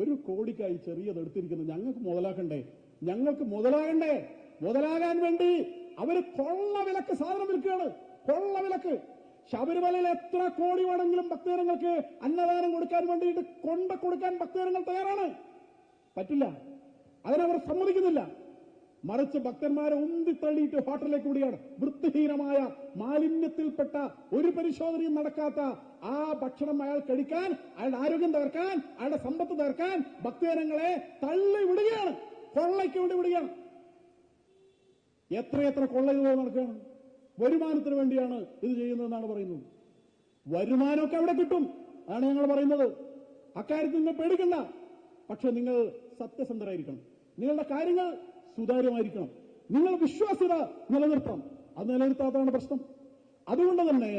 1 കോടിക്കായി ചെറിയത് എടുത്തിരിക്കുന്നത്. ഞങ്ങൾക്ക് മുതലാകാൻ വേണ്ടി അവര് കൊള്ള വിലക്ക് സാധനം വിൽക്കുകയാണ്. കൊള്ള വിലക്ക്. ശബരിമലയിൽ എത്ര കോടി വേണമെങ്കിലും ഭക്തജനങ്ങൾക്ക് അന്നദാനം കൊടുക്കാൻ വേണ്ടിയിട്ട് കൊടുക്കാൻ ഭക്തജനങ്ങൾ തയ്യാറാണ്. പറ്റില്ല, അതിനവർ സമ്മതിക്കുന്നില്ല. മറിച്ച് ഭക്തന്മാരെ ഉന്തിത്തള്ളിയിട്ട് ഹോട്ടലിലേക്ക് കൂടിയാണ്. വൃത്തിഹീനമായ മാലിന്യത്തിൽപ്പെട്ട ഒരു പരിശോധനയും നടക്കാത്ത ആ ഭക്ഷണം അയാൾ കഴിക്കാൻ, അയാളുടെ ആരോഗ്യം തകർക്കാൻ, അയാളുടെ സമ്പത്ത് തകർക്കാൻ ഭക്തജനങ്ങളെ തള്ളി വിടുകയാണ്. കൊള്ളയ്ക്ക് വേണ്ടി വിടുകയാണ്. എത്രയെത്ര കൊള്ള ഇതുപോലെ നടക്കുകയാണ്. വരുമാനത്തിന് വേണ്ടിയാണ് ഇത് ചെയ്യുന്നതെന്നാണ് പറയുന്നത്. വരുമാനമൊക്കെ അവിടെ കിട്ടും, അതാണ് ഞങ്ങൾ പറയുന്നത്. അക്കാര്യത്തിൽ നിങ്ങൾ പേടിക്കണ്ട. പക്ഷെ നിങ്ങൾ സത്യസന്ധരായിരിക്കണം. നിങ്ങളുടെ കാര്യങ്ങൾ സുതാര്യമായിരിക്കണം. നിങ്ങൾ വിശ്വാസ്യത നിലനിർത്തണം. അത് നിലനിർത്താത്തതാണ് പ്രശ്നം. അതുകൊണ്ട് തന്നെ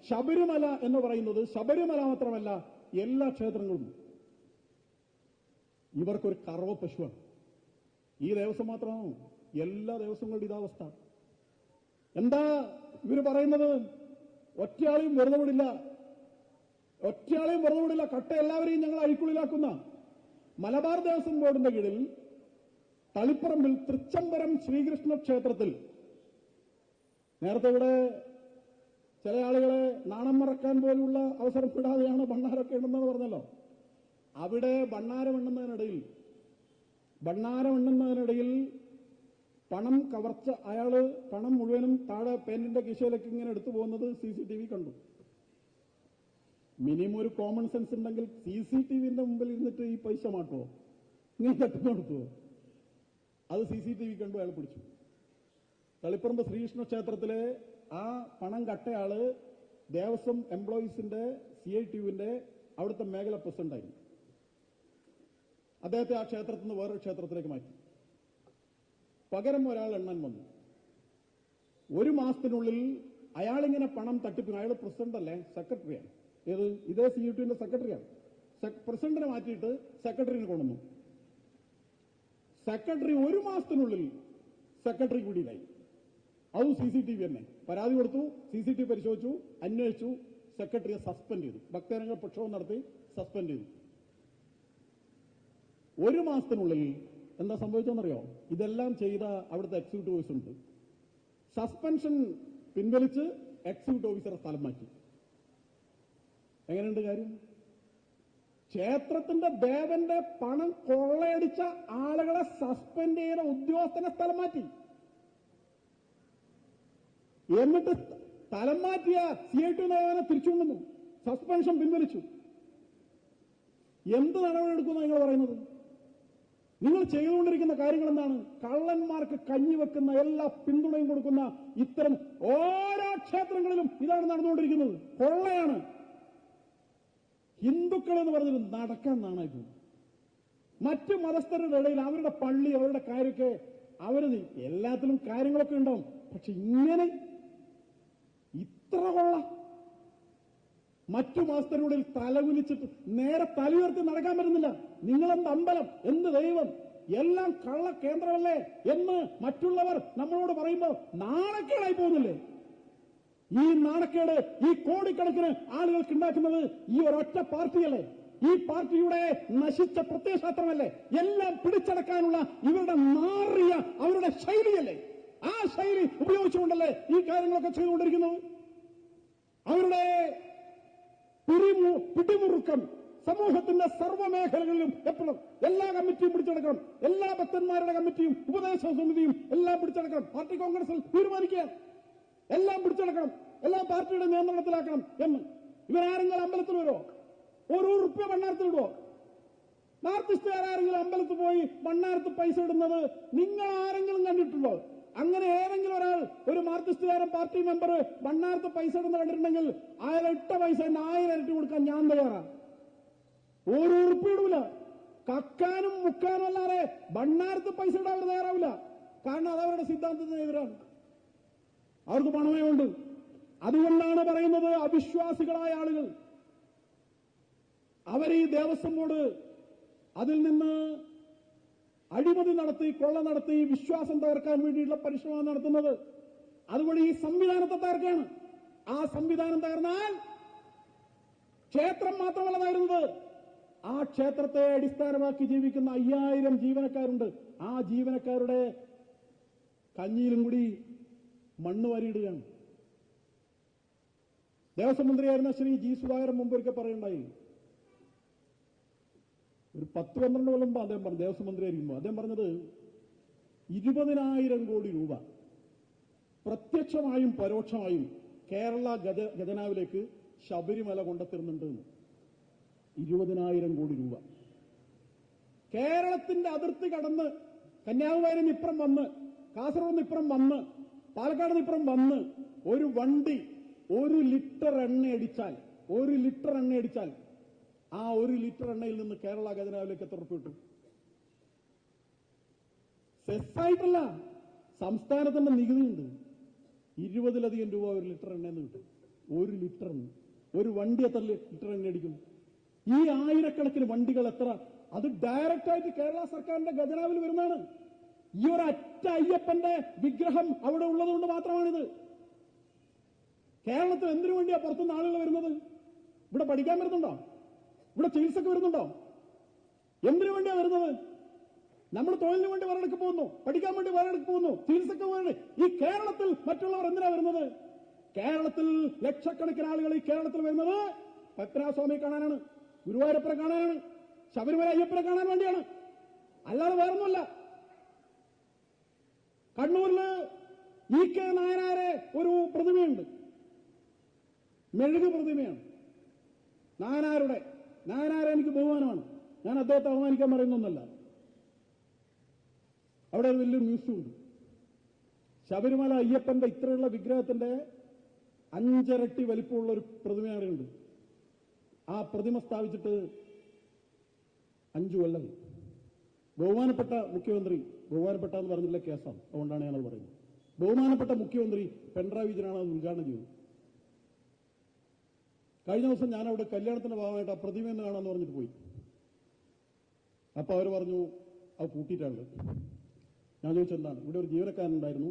ശബരിമല എന്ന് പറയുന്നത് ശബരിമല മാത്രമല്ല, എല്ലാ ക്ഷേത്രങ്ങളും ഇവർക്കൊരു കറവ പശുവാണ്. ഈ ദേവസ്വം മാത്രമാണോ? എല്ലാ ദേവസ്വങ്ങളുടെ ഇതാവസ്ഥ. എന്താ ഇവര് പറയുന്നത്? ഒറ്റയാളെയും വെറുതെ വിടില്ല, ഒറ്റയാളെയും വെറുതെ വിടില്ല, കട്ട എല്ലാവരെയും ഞങ്ങൾ അഴിക്കുള്ളിലാക്കുന്ന. മലബാർ ദേവസ്വം ബോർഡിന്റെ കീഴിൽ തളിപ്പറമ്പിൽ തൃച്ചംബരം ശ്രീകൃഷ്ണ ക്ഷേത്രത്തിൽ നേരത്തെ ഇവിടെ ചില ആളുകളെ നാണം മറക്കാൻ പോലുള്ള അവസരം വിടാതെയാണ് ഭണ്ണാരൊക്കെ ഉണ്ടെന്ന് പറഞ്ഞല്ലോ. അവിടെ ഭണ്ണാരം എണ്ണുന്നതിനിടയിൽ പണം കവർച്ച, അയാള് പണം മുഴുവനും താഴെ പാന്റിന്റെ കിശയിലേക്ക് ഇങ്ങനെ എടുത്തു പോകുന്നത് CCTV കണ്ടു. മിനിമം ഒരു കോമൺ സെൻസ് ഉണ്ടെങ്കിൽ CCTVന്റെ മുമ്പിൽ ഇരുന്നിട്ട് ഈ പൈസ മാട്ടുമോ? ഇങ്ങനെ തട്ടുന്നു കൊടുത്തുവോ? അത് CCTV കണ്ടു, അയാൾ പിടിച്ചു. തളിപ്പറമ്പ് ശ്രീകൃഷ്ണ ക്ഷേത്രത്തിലെ ആ പണം കട്ടയാള് ദേവസ്വം എംപ്ലോയീസിന്റെ CITUവിന്റെ അവിടുത്തെ മേഖല പ്രസിഡന്റായിരുന്നു. അദ്ദേഹത്തെ ആ ക്ഷേത്രത്തിൽ നിന്ന് വേറൊരു ക്ഷേത്രത്തിലേക്ക് മാറ്റി. പകരം ഒരാൾ എണ്ണാൻ വന്നു. ഒരു മാസത്തിനുള്ളിൽ അയാളിങ്ങനെ പണം തട്ടിപ്പിക്കും. അയാൾ പ്രസിഡന്റ് അല്ലേ, സെക്രട്ടറിയാണ്. ഇതേ CITUവിന്റെ സെക്രട്ടറിയാണ്. പ്രസിഡന്റിനെ മാറ്റിയിട്ട് സെക്രട്ടറിനെ കൊണ്ടുവന്നു. സെക്രട്ടറി ഒരു മാസത്തിനുള്ളിൽ സെക്രട്ടറി പിടിയിലായി. അതും CCTV തന്നെ. പരാതി കൊടുത്തു, CCTV പരിശോധിച്ചു, അന്വേഷിച്ചു, സെക്രട്ടറിയെ സസ്പെൻഡ് ചെയ്തു. ഭക്തജനങ്ങൾ പ്രക്ഷോഭം നടത്തി സസ്പെൻഡ് ചെയ്തു. ഒരു മാസത്തിനുള്ളിൽ എന്താ സംഭവിച്ചെന്നറിയോ? ഇതെല്ലാം ചെയ്ത അവിടുത്തെ എക്സിക്യൂട്ടീവ് ഓഫീസർ ഉണ്ട്. സസ്പെൻഷൻ പിൻവലിച്ച് എക്സിക്യൂട്ടീവ് ഓഫീസറെ സ്ഥലം മാറ്റി. എങ്ങനെയുണ്ട് കാര്യം? ക്ഷേത്രത്തിന്റെ ദേവന്റെ പണം കൊള്ളയടിച്ച ആളുകളെ സസ്പെൻഡ് ചെയ്ത ഉദ്യോഗസ്ഥനെ സ്ഥലം മാറ്റി. എന്നിട്ട് സ്ഥലം മാറ്റിയ CITU നേതാവിനെ തിരിച്ചുകൊണ്ടുവന്നു. സസ്പെൻഷൻ പിൻവലിച്ചു. എന്ത് നടപടിയെടുക്കുന്നു നിങ്ങൾ പറയുന്നത്? നിങ്ങൾ ചെയ്തുകൊണ്ടിരിക്കുന്ന കാര്യങ്ങൾ എന്താണ്? കള്ളന്മാർക്ക് കഞ്ഞിവെക്കുന്ന എല്ലാ പിന്തുണയും കൊടുക്കുന്ന ഇത്തരം ഓരോ ക്ഷേത്രങ്ങളിലും ഇതാണ് നടന്നുകൊണ്ടിരിക്കുന്നത്. കൊള്ളയാണ്. ഹിന്ദുക്കൾ എന്ന് പറഞ്ഞത് നടക്കാൻ നാണായി. മറ്റു മതസ്ഥരുടെ ഇടയിൽ അവരുടെ പള്ളി, അവരുടെ കാര്യമൊക്കെ അവര് എല്ലാത്തിലും കാര്യങ്ങളൊക്കെ ഉണ്ടാവും. പക്ഷെ ഇങ്ങനെ ഇത്ര കൊള്ള മറ്റു മാസത്തിനുള്ളിൽ തലകുലിച്ചിട്ട് നേരെ തലയുയർത്തി നടക്കാൻ പറ്റുന്നില്ല. നിങ്ങളെന്ത് അമ്പലം, എന്ത് ദൈവം, എല്ലാം കള്ള കേന്ദ്രമല്ലേ എന്ന് മറ്റുള്ളവർ നമ്മളോട് പറയുമ്പോൾ നാണക്കേടായി പോകുന്നില്ലേ? ഈ നാണക്കേട് ഈ കോടിക്കണക്കിന് ആളുകൾക്ക് ഉണ്ടാക്കുന്നത് ഈ ഒരൊറ്റ പാർട്ടിയല്ലേ? ഈ പാർട്ടിയുടെ നശിച്ച പ്രത്യയശാസ്ത്രമല്ലേ? എല്ലാം പിടിച്ചടക്കാനുള്ള ഇവരുടെ നാറിയ അവരുടെ ശൈലിയല്ലേ? ആ ശൈലി ഉപയോഗിച്ചുകൊണ്ടല്ലേ ഈ കാര്യങ്ങളൊക്കെ ചെയ്തുകൊണ്ടിരിക്കുന്നത്? അവരുടെ പിടിമുറുക്കം സമൂഹത്തിന്റെ സർവ്വമേഖലകളിലും എപ്പോഴും എല്ലാ കമ്മിറ്റിയും പിടിച്ചെടുക്കണം. എല്ലാ ഭക്തന്മാരുടെ കമ്മിറ്റിയും ഉപദേശ സമിതിയും എല്ലാം പിടിച്ചെടുക്കണം. പാർട്ടി കോൺഗ്രസിൽ തീരുമാനിക്കുക, എല്ലാം പിടിച്ചെടുക്കണം, എല്ലാം പാർട്ടിയുടെ നിയന്ത്രണത്തിലാക്കണം എന്ന്. ഇവരാരെങ്കിലും അമ്പലത്തിൽ വരുമോ? ₹1 ഭണ്ണാരത്തിൽ ഇടുവോ? നോർത്ത് ഈസ്റ്റുകാരെങ്കിലും അമ്പലത്തിൽ പോയി ഭണ്ണാരത്ത് പൈസ ഇടുന്നത് നിങ്ങൾ ആരെങ്കിലും കണ്ടിട്ടുണ്ടോ? അങ്ങനെ ഏതെങ്കിലും ഒരാൾ, ഒരു മാർക്സിസ്റ്റുകാരൻ പാർട്ടി മെമ്പർ ഭണ്ണാരത്ത് പൈസ ഇടുന്ന കണ്ടിട്ടുണ്ടെങ്കിൽ അയാൾ ഇട്ട പൈസ 1000 ഇരട്ടി കൊടുക്കാൻ ഞാൻ തയ്യാറാണ്. ₹1 ഇടൂല. കക്കാനും മുക്കാനും അല്ലാതെ ഭണ്ണാരത്ത് പൈസ ഇടാൻ അവർ തയ്യാറാവില്ല. കാരണം അത് അവരുടെ സിദ്ധാന്തത്തിന് എതിരാണ്. അവർക്ക് പണമേ ഉണ്ട്. അതുകൊണ്ടാണ് പറയുന്നത് അവിശ്വാസികളായ ആളുകൾ അവർ ഈ ദേവസ്വം ബോർഡ് അതിൽ നിന്ന് അഴിമതി നടത്തി, കൊള്ള നടത്തി, വിശ്വാസം തകർക്കാൻ വേണ്ടിയിട്ടുള്ള പരിശ്രമം നടത്തുന്നത്. അതുകൊണ്ട് ഈ സംവിധാനത്തെ തകർക്കാണ്. ആ സംവിധാനം തകർന്നാൽ ക്ഷേത്രം മാത്രമല്ല തകരുന്നത്, ആ ക്ഷേത്രത്തെ അടിസ്ഥാനമാക്കി ജീവിക്കുന്ന 5000 ജീവനക്കാരുണ്ട്. ആ ജീവനക്കാരുടെ കഞ്ഞിയിലും കൂടി മണ്ണ് വാരിയിടുകയാണ്. ദേവസ്വം മന്ത്രിയായിരുന്ന ശ്രീ G. സുധാകരൻ മുമ്പൊരിക്കൽ പറയുണ്ടായി, ഒരു 10-12 കൊല്ലം മുമ്പ് അദ്ദേഹം പറഞ്ഞു, ദേവസ്വം മന്ത്രിയായിരിക്കുമ്പോൾ അദ്ദേഹം പറഞ്ഞത് 20,000 കോടി രൂപ പ്രത്യക്ഷമായും പരോക്ഷമായും കേരള ഖജനാവിലേക്ക് ശബരിമല കൊണ്ടെത്തിരുന്നുണ്ട്. 20,000 കോടി രൂപ കേരളത്തിന്റെ അതിർത്തി കടന്ന് കന്യാകുമാരിയിൽ നിന്ന് ഇപ്പുറം വന്ന്, കാസർഗോഡ് നിന്ന് ഇപ്പുറം വന്ന്, പാലക്കാട് നിന്ന് ഇപ്പുറം വന്ന് ഒരു വണ്ടി 1 ലിറ്റർ എണ്ണയടിച്ചാൽ ആ 1 ലിറ്റർ എണ്ണയിൽ നിന്ന് കേരള ഖജനാവിലേക്ക് എത്ര ഉറുപ്പിക കിട്ടും? സെസ്സായിട്ടല്ല, സംസ്ഥാനത്തിന്റെ നികുതിയുണ്ട്. 20ലധികം രൂപ 1 ലിറ്റർ എണ്ണയെന്ന് കിട്ടും. 1 ലിറ്ററിന്. ഒരു വണ്ടി എത്ര ലിറ്റർ എണ്ണ അടിക്കും? ഈ ആയിരക്കണക്കിന് വണ്ടികൾ എത്ര? അത് ഡയറക്റ്റായിട്ട് കേരള സർക്കാരിന്റെ ഖജനാവിൽ വരുന്നതാണ്. ഈ ഒരു ഒറ്റ അയ്യപ്പന്റെ വിഗ്രഹം അവിടെ ഉള്ളതുകൊണ്ട് മാത്രമാണിത്. കേരളത്തിൽ എന്തിനു വേണ്ടിയാ പുറത്തുനിന്ന് ആളുകൾ വരുന്നത്? ഇവിടെ പഠിക്കാൻ വരുന്നുണ്ടോ? ഇവിടെ ചികിത്സക്ക് വരുന്നുണ്ടോ? എന്തിനു വേണ്ടിയാ വരുന്നത്? നമ്മൾ തൊഴിലിന് വേണ്ടി വേറെടുക്ക് പോകുന്നു, പഠിക്കാൻ വേണ്ടി വേറെടുക്ക് പോകുന്നു, ചികിത്സക്ക് വേണ്ടി. ഈ കേരളത്തിൽ മറ്റുള്ളവർ എന്തിനാ വരുന്നത്? കേരളത്തിൽ ലക്ഷക്കണക്കിന് ആളുകൾ ഈ കേരളത്തിൽ വരുന്നത് പത്മനാഭസ്വാമിയെ കാണാനാണ്, ഗുരുവായൂരപ്പനെ കാണാനാണ്, ശബരിമല അയ്യപ്പനെ കാണാൻ വേണ്ടിയാണ്, അല്ലാതെ വേറൊന്നുമല്ല. കണ്ണൂരില് EK നായനാരെ ഒരു പ്രതിമയുണ്ട്, മെഴുകു പ്രതിമയാണ്. നായനാരെ എനിക്ക് ബഹുമാനമാണ്, ഞാൻ അദ്ദേഹത്തെ അവമാനിക്കാൻ പറയുന്നൊന്നല്ല. അവിടെ ഒരു വലിയൊരു മ്യൂസിയമുണ്ട്. ശബരിമല അയ്യപ്പന്റെ ഇത്രയുള്ള വിഗ്രഹത്തിന്റെ 5 ഇരട്ടി വലിപ്പമുള്ള ഒരു പ്രതിമ അവിടെയുണ്ട്. ആ പ്രതിമ സ്ഥാപിച്ചിട്ട് 5 കൊല്ലം. ബഹുമാനപ്പെട്ട മുഖ്യമന്ത്രി, ബഹുമാനപ്പെട്ട എന്ന് പറഞ്ഞില്ല കേസാണ്, അതുകൊണ്ടാണ് ഞങ്ങൾ പറയുന്നത്, ബഹുമാനപ്പെട്ട മുഖ്യമന്ത്രി പിണറായി വിജയനാണ് അത് ഉദ്ഘാടനം ചെയ്തത്. കഴിഞ്ഞ ദിവസം ഞാൻ അവിടെ കല്യാണത്തിന്റെ ഭാഗമായിട്ട് ആ പ്രതിമ എന്ന് കാണാമെന്ന് പറഞ്ഞിട്ട് പോയി. അപ്പൊ അവർ പറഞ്ഞു അത് പൂട്ടിയിട്ടാണ്. ഞാൻ ചോദിച്ചെന്താണ്? ഇവിടെ ഒരു ജീവനക്കാരനുണ്ടായിരുന്നു,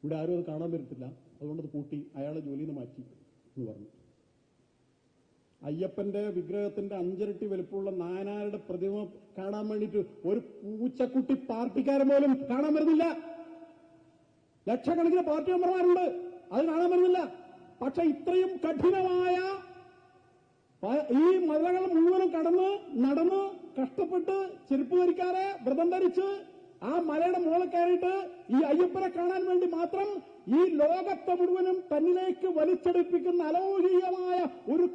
ഇവിടെ ആരും അത് കാണാൻ പറ്റത്തില്ല, അതുകൊണ്ടത് പൂട്ടി, അയാളെ ജോലിയിൽ നിന്ന് മാറ്റി എന്ന് പറഞ്ഞു. അയ്യപ്പന്റെ വിഗ്രഹത്തിന്റെ 5 ഇരട്ടി വലുപ്പമുള്ള നായനാരുടെ പ്രതിമ കാണാൻ വേണ്ടിയിട്ട് ഒരു പൂച്ചക്കുട്ടി പാർട്ടിക്കാരൻ പോലും കാണാൻ വരുന്നില്ല. ലക്ഷക്കണക്കിന് പാർട്ടി മെമ്പർമാരുണ്ട്, അത് കാണാൻ വരുന്നില്ല. പക്ഷെ ഇത്രയും കഠിനമായ ഈ മലകൾ മുഴുവനും നടന്ന് കഷ്ടപ്പെട്ട് ചെരുപ്പ് ധരിക്കാതെ വ്രതം ധരിച്ച് ആ മലയുടെ മുകളിൽ കയറിയിട്ട് ഈ അയ്യപ്പനെ കാണാൻ വേണ്ടി മാത്രം ഈ ലോകത്തെ മുഴുവനും തന്നിലേക്ക് വലിച്ചെടുപ്പിക്കുന്ന അലൗകികമായ ഒരു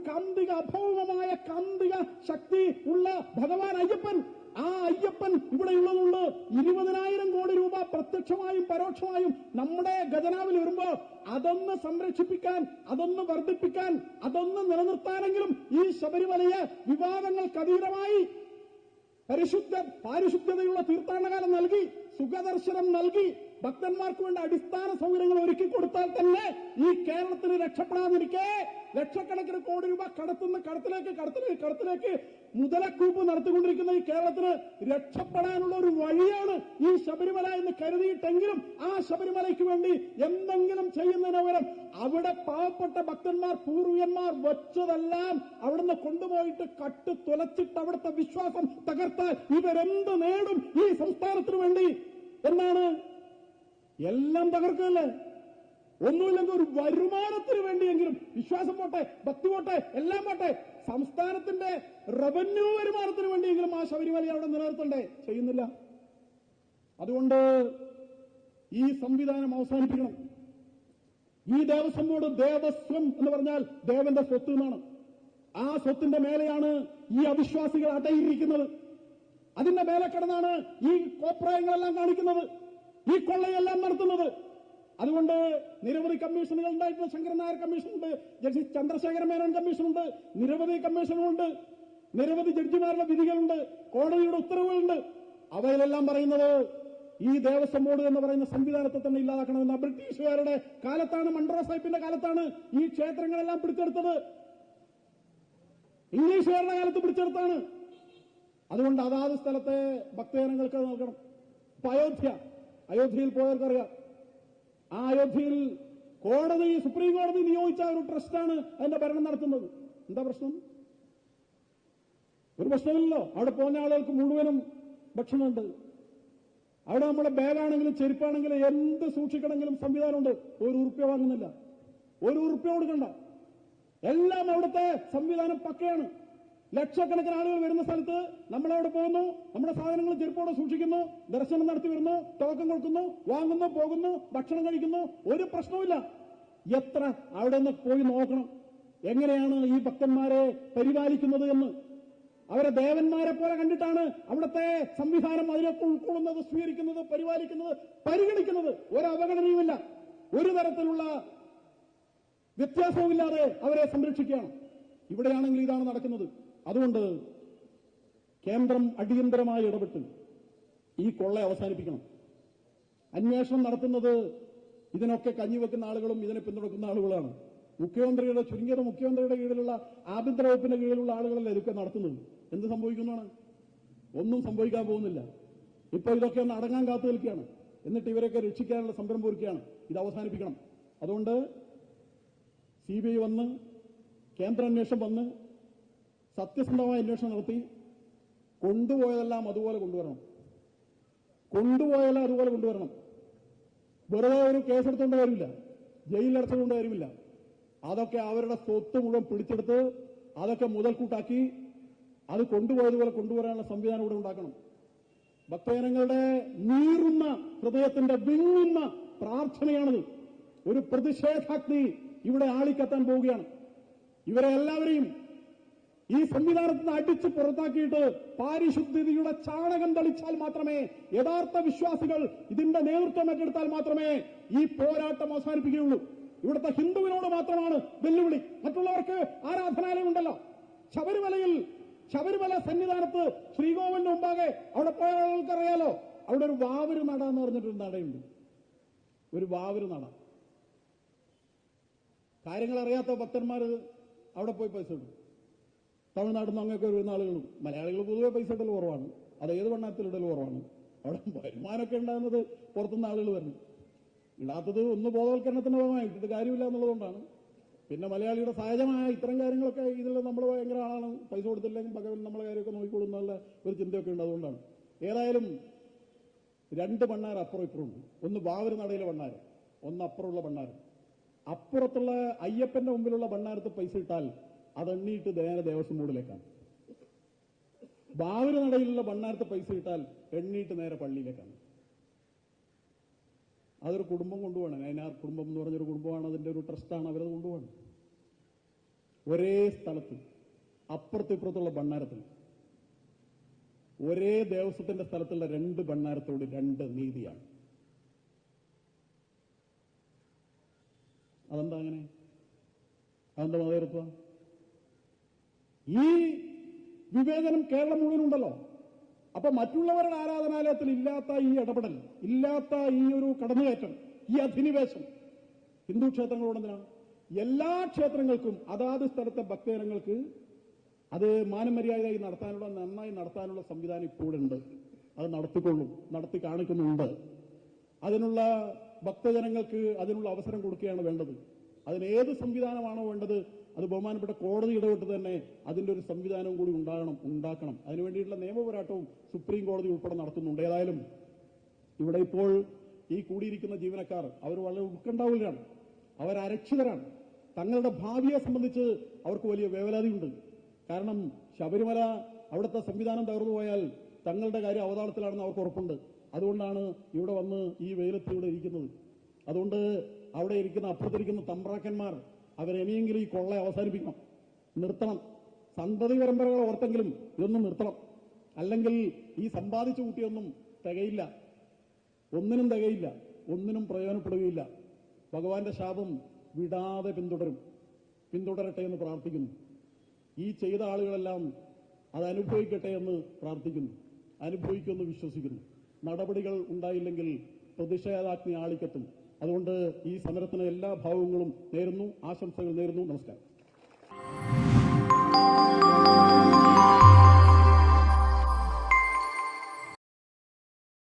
അഭൗമമായ കാന്തിക ശക്തി ഉള്ള ഭഗവാൻ അയ്യപ്പൻ, ആ അയ്യപ്പൻ ഇവിടെയുള്ളതുകൊണ്ട് 20,000 കോടി രൂപ പ്രത്യക്ഷമായും പരോക്ഷമായും നമ്മുടെ ഖജനാവിൽ വരുമ്പോ അതൊന്ന് സംരക്ഷിപ്പിക്കാൻ, അതൊന്ന് വർദ്ധിപ്പിക്കാൻ, അതൊന്ന് നിലനിർത്താനെങ്കിലും ഈ ശബരിമലയെ വിവാദങ്ങൾക്കതീതമായി പാരിശുദ്ധതയുള്ള തീർത്ഥാടനകാലം നൽകി, സുഖദർശനം നൽകി, ഭക്തന്മാർക്ക് വേണ്ട അടിസ്ഥാന സൗകര്യങ്ങൾ ഒരുക്കി കൊടുത്താൽ തന്നെ ഈ കേരളത്തിന് രക്ഷപ്പെടാതിരിക്കെ ലക്ഷക്കണക്കിന് കോടി രൂപ കടത്തിലേക്ക് മുതലക്കൂപ്പ് നടത്തിക്കൊണ്ടിരിക്കുന്ന ഈ കേരളത്തിന് രക്ഷപ്പെടാനുള്ള ഒരു വഴിയാണ് ഈ ശബരിമല എന്ന് കരുതിയിട്ടെങ്കിലും ആ ശബരിമലയ്ക്ക് വേണ്ടി എന്തെങ്കിലും ചെയ്യുന്നതിന് പകരം അവിടെ പാവപ്പെട്ട ഭക്തന്മാർ പൂർവികന്മാർ വച്ചതെല്ലാം അവിടുന്ന് കൊണ്ടുപോയിട്ട് കട്ട് തുലച്ചിട്ട് അവിടുത്തെ വിശ്വാസം തകർത്താൽ ഇവരെന്ത് നേടും ഈ സംസ്ഥാനത്തിന് വേണ്ടി എന്നാണ്? എല്ലാം തകർക്കല്ലേ? ഒന്നുമില്ലെങ്കിൽ ഒരു വരുമാനത്തിന് വേണ്ടിയെങ്കിലും, വിശ്വാസം പോട്ടെ, ഭക്തി പോട്ടെ, എല്ലാം പോട്ടെ, സംസ്ഥാനത്തിന്റെ റവന്യൂ വരുമാനത്തിന് വേണ്ടിയെങ്കിലും ആ ശബരിമല അവിടെ നിലനിർത്തണ്ടേ? ചെയ്യുന്നില്ല. അതുകൊണ്ട് ഈ സംവിധാനം അവസാനിപ്പിക്കണം. ഈ ദേവസ്വം ബോർഡ്, ദേവസ്വം എന്ന് പറഞ്ഞാൽ ദേവന്റെ സ്വത്ത് എന്നാണ്. ആ സ്വത്തിന്റെ മേലെയാണ് ഈ അവിശ്വാസികൾ അടയിരിക്കുന്നത്. അതിന്റെ മേലെ കിടന്നാണ് ഈ കോപ്രായങ്ങളെല്ലാം കാണിക്കുന്നത്, ഈ കൊള്ളയെല്ലാം നടത്തുന്നത്. അതുകൊണ്ട് നിരവധി കമ്മീഷനുകൾ ഉണ്ടായിട്ടുള്ള ശങ്കരൻ നായർ കമ്മീഷനുണ്ട്, ജസ്റ്റിസ് ചന്ദ്രശേഖര മേനോൻ കമ്മീഷനുണ്ട്, നിരവധി കമ്മീഷനുകളുണ്ട്, നിരവധി ജഡ്ജിമാരുടെ വിധികളുണ്ട്, കോടതിയുടെ ഉത്തരവുകളുണ്ട്. അവയിലെല്ലാം പറയുന്നത് ഈ ദേവസ്വം ബോർഡ് എന്ന് പറയുന്ന സംവിധാനത്തെ തന്നെ ഇല്ലാതാക്കണമെന്ന്. ബ്രിട്ടീഷുകാരുടെ കാലത്താണ്, മൺട്രോ സാഹിബിന്റെ കാലത്താണ് ഈ ക്ഷേത്രങ്ങളെല്ലാം പിടിച്ചെടുത്തത്. ഇംഗ്ലീഷുകാരുടെ കാലത്ത് പിടിച്ചെടുത്താണ്. അതുകൊണ്ട് അതാത് സ്ഥലത്തെ ഭക്തജനങ്ങൾക്ക് നൽകണം. ഇപ്പൊ അയോധ്യയിൽ പോയവർക്കറിയാം, ആ അയോധ്യയിൽ സുപ്രീം കോടതി നിയോഗിച്ച ഒരു ട്രസ്റ്റാണ് അതിന്റെ ഭരണം നടത്തുന്നത്. എന്താ പ്രശ്നം? ഒരു പ്രശ്നമില്ലല്ലോ. അവിടെ പോകുന്ന ആളുകൾക്ക് മുഴുവനും ഭക്ഷണമുണ്ട്. അവിടെ നമ്മുടെ ബാഗാണെങ്കിലും ചെരുപ്പാണെങ്കിലും എന്ത് സൂക്ഷിക്കണമെങ്കിലും സംവിധാനമുണ്ട്. ₹1 വാങ്ങുന്നില്ല, ₹1 കൊടുക്കണ്ട. എല്ലാം അവിടുത്തെ സംവിധാനം പക്കയാണ്. ലക്ഷക്കണക്കിന് ആളുകൾ വരുന്ന സ്ഥലത്ത് നമ്മളവിടെ പോകുന്നു, നമ്മുടെ സാധനങ്ങൾ ചെരുപ്പോടെ സൂക്ഷിക്കുന്നു, ദർശനം നടത്തി വരുന്നു, ടോക്കൺ കൊടുക്കുന്നു, വാങ്ങുന്നു, പോകുന്നു, ഭക്ഷണം കഴിക്കുന്നു, ഒരു പ്രശ്നവുമില്ല. എത്ര അവിടെ നിന്ന് പോയി നോക്കണം എങ്ങനെയാണ് ഈ ഭക്തന്മാരെ പരിപാലിക്കുന്നത് എന്ന്. അവരെ ദേവന്മാരെ പോലെ കണ്ടിട്ടാണ് അവിടുത്തെ സംവിധാനം അതിനൊക്കെ ഉൾക്കൊള്ളുന്നത്, സ്വീകരിക്കുന്നത്, പരിപാലിക്കുന്നത്, പരിഗണിക്കുന്നത്. ഒരു അവഗണനയുമില്ല, ഒരു തരത്തിലുള്ള വ്യത്യാസവുമില്ലാതെ അവരെ സംരക്ഷിക്കുകയാണ്. ഇവിടെയാണെങ്കിൽ ഇതാണ് നടക്കുന്നത്. അതുകൊണ്ട് കേന്ദ്രം അടിയന്തരമായി ഇടപെട്ട് ഈ കൊള്ള അവസാനിപ്പിക്കണം. അന്വേഷണം നടത്തുന്നത് ഇതിനൊക്കെ കഞ്ഞിവെക്കുന്ന ആളുകളും ഇതിനെ പിന്തുണക്കുന്ന ആളുകളാണ്. മുഖ്യമന്ത്രിയുടെ ചുരുങ്ങിയത് മുഖ്യമന്ത്രിയുടെ കീഴിലുള്ള ആഭ്യന്തര വകുപ്പിന്റെ കീഴിലുള്ള ആളുകളല്ലേ ഇതൊക്കെ നടത്തുന്നത്. എന്ത് സംഭവിക്കുന്നതാണ്? ഒന്നും സംഭവിക്കാൻ പോകുന്നില്ല. ഇപ്പൊ ഇതൊക്കെ ഒന്ന് അടങ്ങാൻ കാത്തു നിൽക്കുകയാണ്. എന്നിട്ട് ഇവരെയൊക്കെ രക്ഷിക്കാനുള്ള സംരംഭം ഒരുക്കുകയാണ്. ഇത് അവസാനിപ്പിക്കണം. അതുകൊണ്ട് CBI വന്ന്, കേന്ദ്ര അന്വേഷണം വന്ന് സത്യസന്ധമായ അന്വേഷണം നടത്തി കൊണ്ടുപോയതെല്ലാം അതുപോലെ കൊണ്ടുവരണം. വെറുതെ ഒരു കേസെടുത്തുകൊണ്ട് കാര്യമില്ല, ജയിലിലടച്ചുകൊണ്ട് കാര്യമില്ല. അതൊക്കെ അവരുടെ സ്വത്ത് മുഴുവൻ പിടിച്ചെടുത്ത് അതൊക്കെ മുതൽക്കൂട്ടാക്കി അത് കൊണ്ടുപോയതുപോലെ കൊണ്ടുവരാനുള്ള സംവിധാനം ഇവിടെ ഉണ്ടാക്കണം. ഭക്തജനങ്ങളുടെ നീറുന്ന ഹൃദയത്തിന്റെ വിങ്ങുന്ന പ്രാർത്ഥനയാണത്. ഒരു പ്രതിഷേധാഗ്നി ഇവിടെ ആളിക്കത്താൻ പോവുകയാണ്. ഇവരെ എല്ലാവരെയും ഈ സംവിധാനത്തിൽ നിന്ന് അടിച്ച് പുറത്താക്കിയിട്ട് പാരിശുദ്ധ്യതയുടെ ചാണകം തളിച്ചാൽ മാത്രമേ, യഥാർത്ഥ വിശ്വാസികൾ ഇതിന്റെ നേതൃത്വം ഏറ്റെടുത്താൽ മാത്രമേ ഈ പോരാട്ടം അവസാനിപ്പിക്കുകയുള്ളൂ. ഇവിടുത്തെ ഹിന്ദുവിനോട് മാത്രമാണ് വെല്ലുവിളി. മറ്റുള്ളവർക്ക് ആരാധനാലയം ഉണ്ടല്ലോ. ശബരിമല സന്നിധാനത്ത് ശ്രീകോവിലിന് മുമ്പാകെ അവിടെ പോയ ആൾക്കറിയാലോ, അവിടെ ഒരു വാവര് നട എന്ന് പറഞ്ഞിട്ടൊരു നടയുണ്ട്. ഒരു വാവര് നട. കാര്യങ്ങൾ അറിയാത്ത ഭക്തന്മാർ അവിടെ പോയി പൈസ ഇടും. തമിഴ്നാട്ടിൽ നിന്ന് അങ്ങനെയൊക്കെ വരുന്ന ആളുകളും മലയാളികൾ പൊതുവെ പൈസ ഇടൽ കുറവാണ്. അത് ഏത് വണ്ണത്തിലിടൽ കുറവാണ്. അവിടെ വരുമാനമൊക്കെ ഉണ്ടാകുന്നത് പുറത്തുനിന്ന് ആളുകൾ വരുന്നു. ഇടാത്തത് ഒന്ന് ബോധവൽക്കരണത്തിന്റെ ഭാഗമായിട്ട് ഇത് കാര്യമില്ല എന്നുള്ളതുകൊണ്ടാണ്. പിന്നെ മലയാളിയുടെ സഹജമായ ഇത്തരം കാര്യങ്ങളൊക്കെ ഇതിൽ നമ്മൾ ഭയങ്കര ആളാണ്, പൈസ കൊടുത്തില്ലെങ്കിൽ ഭഗവൻ നമ്മളെ കാര്യമൊക്കെ നോക്കിക്കൊള്ളുന്നുള്ള ഒരു ചിന്തയൊക്കെ ഉണ്ട്. അതുകൊണ്ടാണ്. ഏതായാലും 2 ഭണ്ണാർ അപ്പുറം ഇപ്പുറമുണ്ട്. ഒന്ന് വാവര് നടയിലെ ഭണ്ണാർ, ഒന്ന് അപ്പുറമുള്ള ഭണ്ണാർ. അപ്പുറത്തുള്ള അയ്യപ്പന്റെ മുമ്പിലുള്ള ഭണ്ണാരത്ത് പൈസ ഇട്ടാൽ അതെണ്ണിയിട്ട് നേരെ ദേവസ്വം ബോർഡിലേക്കാണ്. വാവര് നടയിലുള്ള ഭണ്ണാരത്ത് പൈസ ഇട്ടാൽ എണ്ണിയിട്ട് നേരെ പള്ളിയിലേക്കാണ്. അതൊരു കുടുംബം കൊണ്ടുപോകണം. നയനാർ കുടുംബം എന്ന് പറഞ്ഞൊരു കുടുംബമാണ്, അതിന്റെ ഒരു ട്രസ്റ്റാണ്, അവരത് കൊണ്ടുപോകണം. ഒരേ സ്ഥലത്ത് അപ്പുറത്തും ഇപ്പുറത്തുള്ള ഭണ്ണാരത്തിൽ ഒരേ ദേവസ്വത്തിന്റെ സ്ഥലത്തുള്ള 2 ഭണ്ണാരത്തോട് 2 നീതിയാണ്. അതെന്താ അങ്ങനെ? അതെന്താ മതേതരത്വം? ഈ വിവേചനം കേരളം മുഴുവനുണ്ടല്ലോ. അപ്പൊ മറ്റുള്ളവരുടെ ആരാധനാലയത്തിൽ ഇല്ലാത്ത ഈ ഇടപെടൽ, ഇല്ലാത്ത ഈ ഒരു കടന്നുകയറ്റം, ഈ അധിനിവേശം ഹിന്ദു ക്ഷേത്രങ്ങളോടെന്തിനാണ്? എല്ലാ ക്ഷേത്രങ്ങൾക്കും അതാത് സ്ഥലത്തെ ഭക്തജനങ്ങൾക്ക് അത് മാനമര്യാദയായി നടത്താനുള്ള, നന്നായി നടത്താനുള്ള സംവിധാനം ഇപ്പോഴുണ്ട്. അത് നടത്തിക്കൊള്ളും, നടത്തി കാണിക്കുന്നുണ്ട്. അതിനുള്ള ഭക്തജനങ്ങൾക്ക് അതിനുള്ള അവസരം കൊടുക്കുകയാണ് വേണ്ടത്. അതിനേത് സംവിധാനമാണോ വേണ്ടത് അത് ബഹുമാനപ്പെട്ട കോടതി ഇടപെട്ട് തന്നെ അതിന്റെ ഒരു സംവിധാനവും കൂടി ഉണ്ടാക്കണം. അതിനുവേണ്ടിയിട്ടുള്ള നിയമപോരാട്ടവും സുപ്രീം കോടതി ഉൾപ്പെടെ നടത്തുന്നുണ്ട്. ഏതായാലും ഇവിടെ ഇപ്പോൾ ഈ കൂടിയിരിക്കുന്ന ജീവനക്കാർ അവർ വളരെ ഉത്കണ്ഠാകുലരാണ്, അവർ അരക്ഷിതരാണ്. തങ്ങളുടെ ഭാവിയെ സംബന്ധിച്ച് അവർക്ക് വലിയ വേവലാതിയുണ്ട്. കാരണം ശബരിമല അവിടുത്തെ സംവിധാനം തകർന്നു പോയാൽ തങ്ങളുടെ കാര്യം അവതാളത്തിലാണെന്ന് അവർക്ക് ഉറപ്പുണ്ട്. അതുകൊണ്ടാണ് ഇവിടെ വന്ന് ഈ വെയിലത്ത് ഇവിടെ ഇരിക്കുന്നത്. അതുകൊണ്ട് അവിടെ ഇരിക്കുന്ന അപ്പുറത്തിരിക്കുന്ന തമ്പ്രാക്കന്മാർ അവരെനിയെങ്കിലും ഈ കൊള്ള അവസാനിപ്പിക്കണം, നിർത്തണം. സന്തതി പരമ്പരകളെ ഓർത്തെങ്കിലും ഇതൊന്നും നിർത്തണം. അല്ലെങ്കിൽ ഈ സമ്പാദിച്ചു കൂട്ടിയൊന്നും തികയില്ല, ഒന്നിനും തികയില്ല, ഒന്നിനും പ്രയോജനപ്പെടുകയില്ല. ഭഗവാന്റെ ശാപം വിടാതെ പിന്തുടരട്ടെ എന്ന് പ്രാർത്ഥിക്കുന്നു. ഈ ചെയ്ത ആളുകളെല്ലാം അത് അനുഭവിക്കട്ടെ എന്ന് പ്രാർത്ഥിക്കുന്നു, അനുഭവിക്കുമെന്ന് വിശ്വസിക്കുന്നു. നടപടികൾ ഉണ്ടായില്ലെങ്കിൽ പ്രതിഷേധാഗ്നി ആളിക്കത്തും. അതുകൊണ്ട് ഈ സമരത്തിന് എല്ലാ ഭാവങ്ങളും നേരുന്നു, ആശംസകൾ നേരുന്നു. നമസ്കാരം.